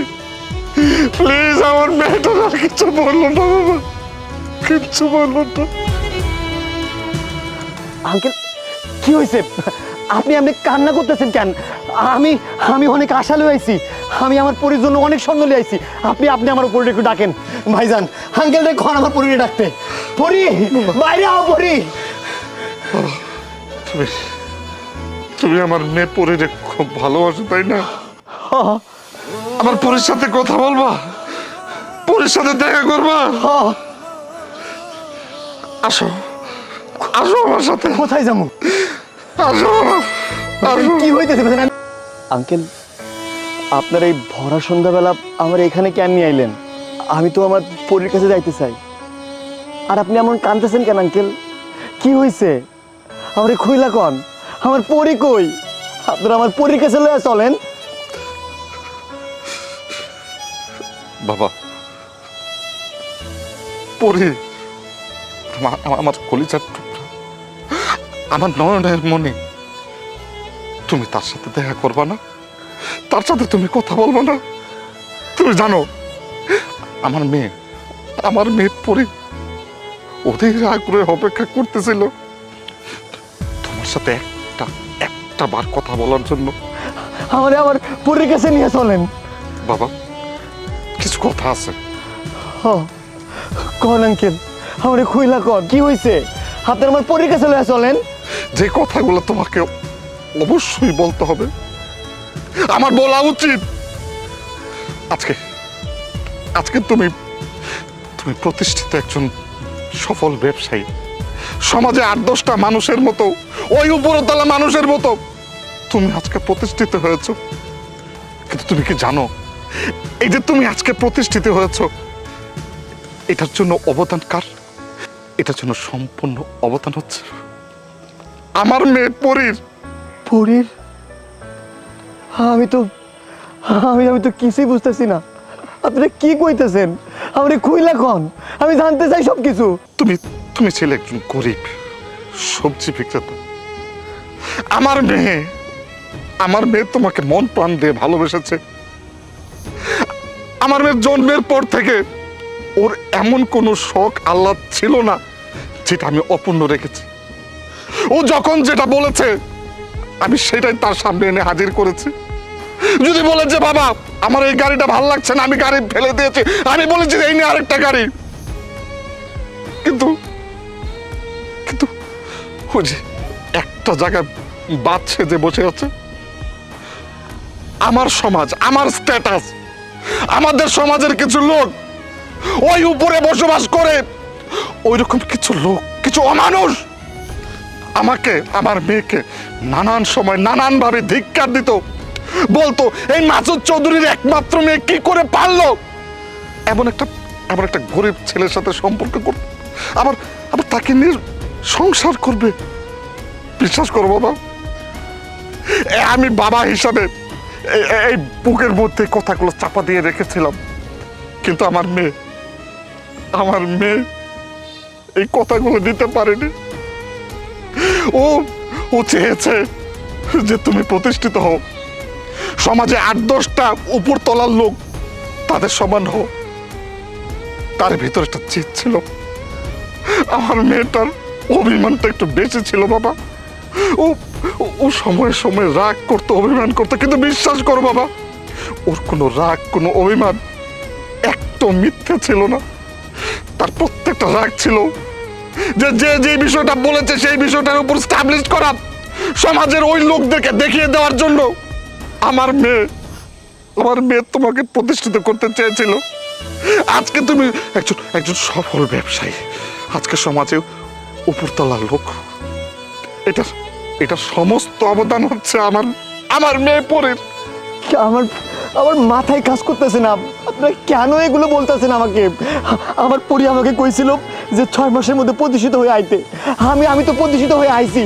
প্লিজ আমার মেয়েটা আর কিছু বললো না বাবা, কিচ্ছু বললো না। আঙ্কেল, কি হয়েছে? আপনি কান্না করতেছেন কেন? আমি অনেক আশা লয়ে আইছি। আমি আমার পরির জন্য অনেক স্বর্ণ লিয়ে আইছি। আপনি আমার পরিরে একটু ডাকেন। ভাইজান, আঙ্কেল দেখুন আমার পরিরে ডাকতে। পরি, বাইরে আও পরি। তুমি আমার মেয়ে পরিরে খুব ভালোবাসো, তাই না? আমার পরির সাথে কথা বলবা, পরির সাথে দেখা করবা। আসো আসো আমার সাথে। কোথায় যাবো? আসো আসো। কি হইতেছে আঙ্কেল? আপনার এই ভরা সন্ধ্যাবেলা আমার এখানে কেন নিয়ে আইলেন? আমি তো আমার পরীর কাছে যাইতে চাই। আর আপনি এমন কাঁদতেছেন কেন আঙ্কেল? কি হয়েছে? আমার খুইলা কন, আমার পরি কই? আপনারা আমার পরীর কাছে লয়ে চলেন। বাবা, পরি আমার কলিজার টুকরা, আমার নয়নের মনে। তুমি তার সাথে দেখা করবা না? তার সাথে তুমি কথা বলবা না? তুমি জানো আমার মেয়ে পরি ওদের আগ্রহে অপেক্ষা করতেছিল তোমার সাথে একটা বার কথা বলার জন্য। আমার পরীর কাছে নিয়ে চলেন। বাবা, কিছু কথা আছে। কন আঙ্কেল, আমার খুইলা কন, কি হয়েছে? আপনার আমার পরীর কাছে লয়ে চলেন। যে কথাগুলো তোমাকে অবশ্যই বলতে হবে, আমার বলা উচিত। আজকে তুমি প্রতিষ্ঠিত একজন সফল ব্যবসায়ী, সমাজে 8-10টা মানুষের মতো, ওই উপরতলা মানুষের মতো তুমি আজকে প্রতিষ্ঠিত হয়েছ। কিন্তু তুমি কি জানো, এই যে তুমি আজকে প্রতিষ্ঠিত হয়েছ, এটার জন্য অবদান কার? এটার জন্য সম্পূর্ণ অবদান হচ্ছে আমার মেয়ে পরির। পরির? আমি তো কিছুই বুঝতেছি না। আপনারা কি কইতেছেন? আমার খুইলা কন, আমি জানতে চাই সবকিছু। তুমি ছিলে একজন গরিব সবজি বিক্রেতা। আমার মেয়ে তোমাকে মন প্রাণ দিয়ে ভালোবেসেছে। আমার মেয়ের জন্মের পর থেকে ওর এমন কোনো শখ আল্লাহ ছিল না যেটা আমি অপূর্ণ রেখেছি। ও যখন যেটা বলেছে আমি সেটাই তার সামনে এনে হাজির করেছি। যদি বলে যে বাবা আমার এই গাড়িটা ভালো লাগছে না, আমি গাড়ি ফেলে দিয়েছি, আমি বলেছি এই নিয়ে আরেকটা গাড়ি। কিন্তু ওই যে একটা জায়গায় বাচ্চা যে বসে আছে, আমার সমাজ, আমার স্ট্যাটাস, আমাদের সমাজের কিছু লোক ওই উপরে বসবাস করে, ওই রকম কিছু লোক, কিছু অমানুষ আমাকে, আমার মেয়েকে নানান সময় নানান ভাবে ধিক্কার দিত, বলতো এই মাসুদ চৌধুরীর একমাত্র মেয়ে কি করে পারলো এমন একটা গরিব ছেলের সাথে সম্পর্ক করতে, আবার তাকে নিয়ে সংসার করবে। বিশ্বাস করো বাবা, আমি বাবা হিসাবে এই বুকের মধ্যে কথাগুলো চাপা দিয়ে রেখেছিলাম। কিন্তু আমার মেয়ে এই কথাগুলো দিতে পারেনি। ও চেয়েছে যে তুমি প্রতিষ্ঠিত হও, সমাজে 8-10টা উপর তলার লোক তাদের সমান হও। তার ভিতরে একটা জিদ ছিল। আমার মেয়েটার অভিমানটা একটু বেশি ছিল বাবা। ও সময়ে সময়ে রাগ করতো, অভিমান করতো, কিন্তু বিশ্বাস করো বাবা, ওর কোনো রাগ, কোনো অভিমান একটু মিথ্যে ছিল না। তার প্রত্যেকটা রাগ ছিল যে বিষয়টা বলেছে সেই বিষয়টার উপর স্টাবলিশ করা, সমাজের ওই লোকদেরকে দেখিয়ে দেওয়ার জন্য। আমার মেয়ে তোমাকে প্রতিষ্ঠিত করতে চেয়েছিল। আজকে তুমি একজন সফল ব্যবসায়ী, আজকে সমাজে উপরতলার লোক। এটা সমস্ত অবদান হচ্ছে আমার মেয়ে পরির। আমার মাথায় কাজ করতেছে না। আপনারা কেন এগুলো বলতেছেন আমাকে? আমার পরি আমাকে কইছিল যে 6 মাসের মধ্যে প্রতিষ্ঠিত হয়ে আইতে। আমি তো প্রতিষ্ঠিত হয়ে আইছি।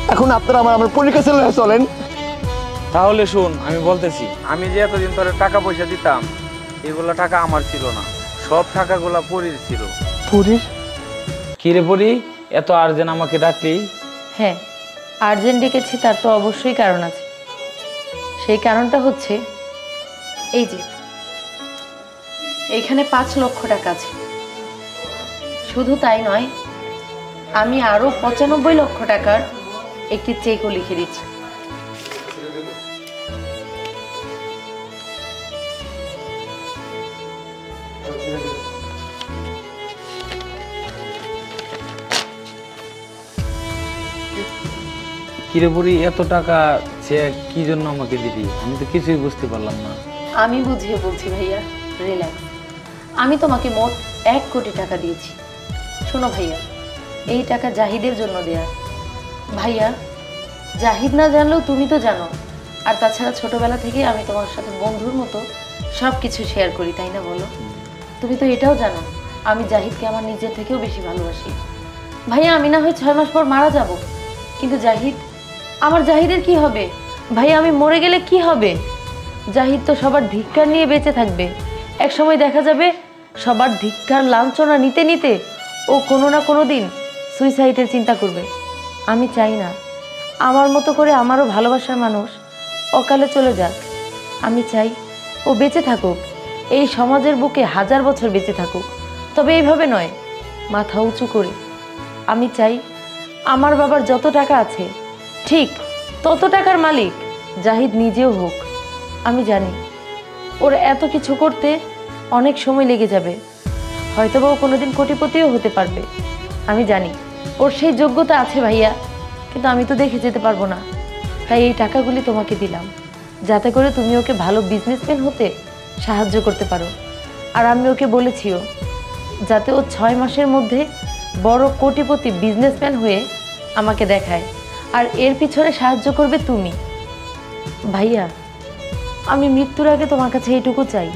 এখন আপনারা আমার পরির কাছে লয়ে চলেন। তাহলে শোন, আমি বলতেছি, আমি যে এতদিন ধরে টাকা পয়সা দিতাম, এগুলো টাকা আমার ছিল না, সব টাকাগুলা পরির ছিল। পরির? কিরে পরি, এত আর্জেন্ট আমাকে ডাকলি? হ্যাঁ, আর্জেন্ট ডেকেছি, তার তো অবশ্যই কারণ আছে। সেই কারণটা হচ্ছে এই যে এইখানে 5 লক্ষ টাকা আছে। শুধু তাই নয়, আমি আরো 95 লক্ষ টাকার একটি চেকও লিখে দিচ্ছি। কিরে পরি, এত টাকা সে কি জন্য আমাকে দিলি? আমি তো কিছুই বুঝতে পারলাম না। আমি বুঝিয়ে বলছি ভাইয়া, রিল্যাক্স। আমি তোমাকে মোট 1 কোটি টাকা দিয়েছি। শোনো ভাইয়া, এই টাকা জাহিদের জন্য দেয়া। ভাইয়া, জাহিদ না জানলেও তুমি তো জানো, আর তাছাড়া ছোটবেলা থেকে আমি তোমার সাথে বন্ধুর মতো সব কিছু শেয়ার করি, তাই না বলো? তুমি তো এটাও জানো আমি জাহিদকে আমার নিজের থেকেও বেশি ভালোবাসি। ভাইয়া, আমি না হয় 6 মাস পর মারা যাব, কিন্তু জাহিদ, আমার জাহিদের কি হবে? ভাইয়া, আমি মরে গেলে কি হবে? জাহিদ তো সবার ধিক্কার নিয়ে বেঁচে থাকবে। এক সময় দেখা যাবে সবার ধিক্কার লাঞ্ছনা নিতে নিতে ও কোনো না কোনো দিন সুইসাইডের চিন্তা করবে। আমি চাই না আমার মতো করে আমারও ভালোবাসার মানুষ অকালে চলে যাক। আমি চাই ও বেঁচে থাকুক, এই সমাজের বুকে 1000 বছর বেঁচে থাকুক, তবে এইভাবে নয়, মাথা উঁচু করে। আমি চাই আমার বাবার যত টাকা আছে ঠিক তত টাকার মালিক জাহিদ নিজেও হোক। আমি জানি ওর এত কিছু করতে অনেক সময় লেগে যাবে, হয়তোবা ও কোনোদিন কোটিপতিও হতে পারবে। আমি জানি ওর সেই যোগ্যতা আছে ভাইয়া, কিন্তু আমি তো দেখে যেতে পারবো না। তাই এই টাকাগুলি তোমাকে দিলাম, যাতে করে তুমি ওকে ভালো বিজনেসম্যান হতে সাহায্য করতে পারো। আর আমি ওকে বলেছিও যাতে ও 6 মাসের মধ্যে বড় কোটিপতি বিজনেসম্যান হয়ে আমাকে দেখায়, আর এর পিছনে সাহায্য করবে তুমি। ভাইয়া, আমি মৃত্যুর আগে তোমার কাছে এইটুকু চাই,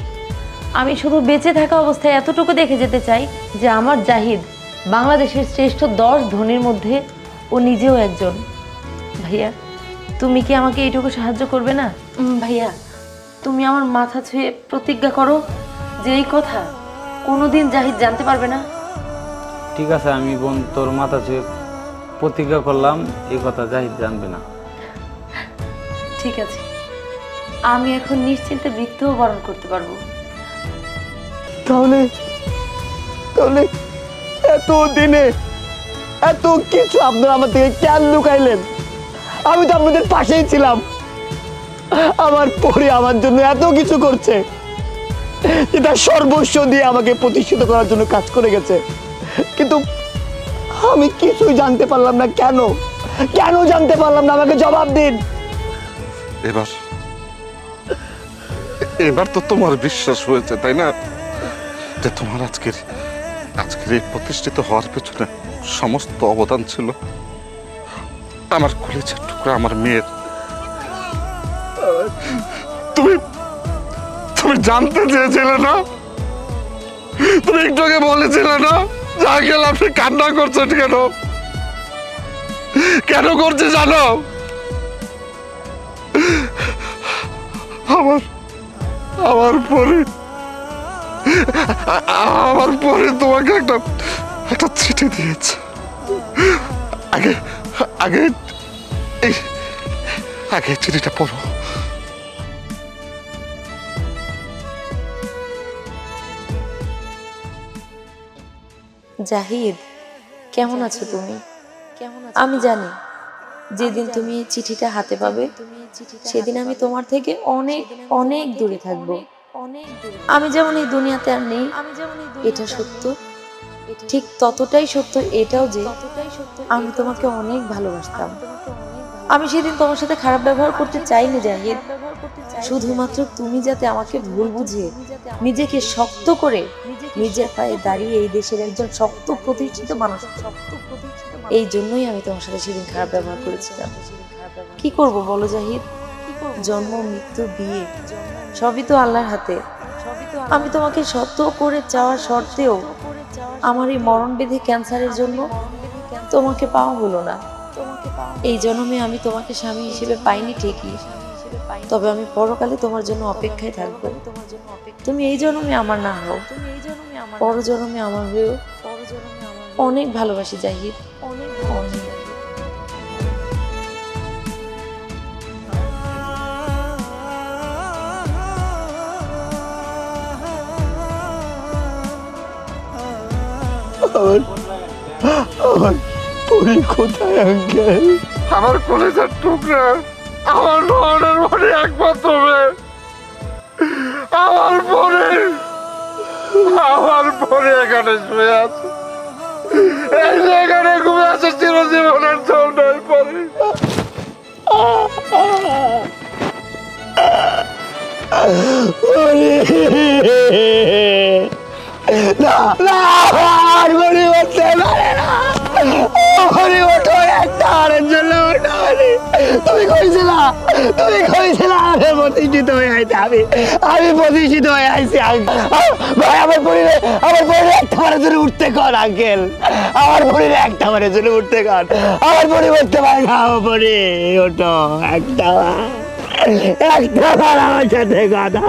আমি শুধু বেঁচে থাকা অবস্থায় এতটুকু দেখে যেতে চাই যে আমার জাহিদ বাংলাদেশের শ্রেষ্ঠ 10 ধনীর মধ্যে ও নিজেও একজন। ভাইয়া, তুমি কি আমাকে এইটুকু সাহায্য করবে না? ভাইয়া, তুমি আমার মাথা ছুঁয়ে প্রতিজ্ঞা করো যে এই কথা কোনোদিন জাহিদ জানতে পারবে না। ঠিক আছে, আমি বোন তোর মাথা ছুঁয়ে প্রতিজ্ঞা করলাম এই কথা জাহিদ জানবে না। ঠিক আছে, আমি এখন নিশ্চিন্তে মৃত্যুও বরণ করতে পারবো। তাহলে তাহলে এত দিনে এত কিছু আপনারা আমার থেকে কেন লুকাইলেন? আমি তো আপনাদের পাশেই ছিলাম, আমার পরে আমার জন্য এত কিছু করছে, এটা সর্বস্ব দিয়ে আমাকে প্রতিষ্ঠিত করার জন্য কাজ করে গেছে, কিন্তু আমি কিছুই জানতে পারলাম না। কেন কেন জানতে পারলাম না? আমাকে জবাব দিন। এবার তো তোমার বিশ্বাস হয়েছে, তাই না, যে তোমার আজকের এই প্রতিষ্ঠিত হওয়ার পেছনে সমস্ত অবদান ছিল আমার কলেজের টুকরা, আমার মেয়ের। তুমি জানতে চেয়েছিলে না? তুমি একটু আগে বলেছিলে না যা গেল আপনি কান্না করছেন কেন? কেন করছে জানো? আমার পরে তোমাকে একটা চিঠি দিয়েছে। আগে চিঠিটা পড়ো। জাহিদ, কেমন আছো তুমি? আমি জানি যেদিন তুমি চিঠিটা হাতে পাবে সেদিন আমি তোমার থেকে অনেক অনেক দূরে থাকবো। আমি যেমন এই দুনিয়াতে আর নেই এটা সত্য, ঠিক ততটাই সত্য এটাও যে আমি তোমাকে অনেক ভালোবাসতাম। আমি সেদিন তোমার সাথে খারাপ ব্যবহার করতে চাইনি জাহিদ, শুধুমাত্র তুমি যাতে আমাকে ভুল বুঝে নিজেকে শক্ত করে নিজের পায়ে দাঁড়িয়ে এই দেশের একজন শক্ত প্রতিষ্ঠিত মানুষ, এই জন্যই আমি তোমার সাথে সেদিন খারাপ ব্যবহার করেছিলাম। কি করব বলো জাহিদ, জন্ম মৃত্যু বিয়ে সবই তো আল্লাহর হাতে। আমি তোমাকে সত্য করে চাওয়ার শর্তেও আমার এই মরণবেধি ক্যান্সারের জন্য তোমাকে পাওয়া হলো না। এই জন্মে আমি তোমাকে স্বামী হিসেবে পাইনি ঠিকই, তবে আমি পরকালে তোমার জন্য অপেক্ষায় থাকবো। তুমি এই জন্মে আমার না হও, পরজন্মে আমার হয়েও। অনেক ভালোবাসি জাহিদ, অনেক অনেক। আমার পরি কোথায় আঙ্কেল? আমার কলেজের টুকরা, আমার নয়নের মনে একমাত্র মেয়ে, আমার পরে এখানে শুয়ে আছে, এই যে এখানে ঘুরে আছে চিরজীবনের জন্যই পরে। না না আর বলি উঠতে পারে না বলি ওঠো একটা আরের জন্য ওঠো তুমি কইছিলা আমি প্রতিষ্ঠিত হয়ে আইছি আমি প্রতিষ্ঠিত হয়ে আইছি ভাই আমার পরিবারে একটা বারের জন্য উঠতে কর আঙ্কেল আমার পরিবারে একটা বারের জন্য উঠতে কর আমার পরিবার উঠতে পারে না পরি ওঠো একটা বার আমার সাথে কথা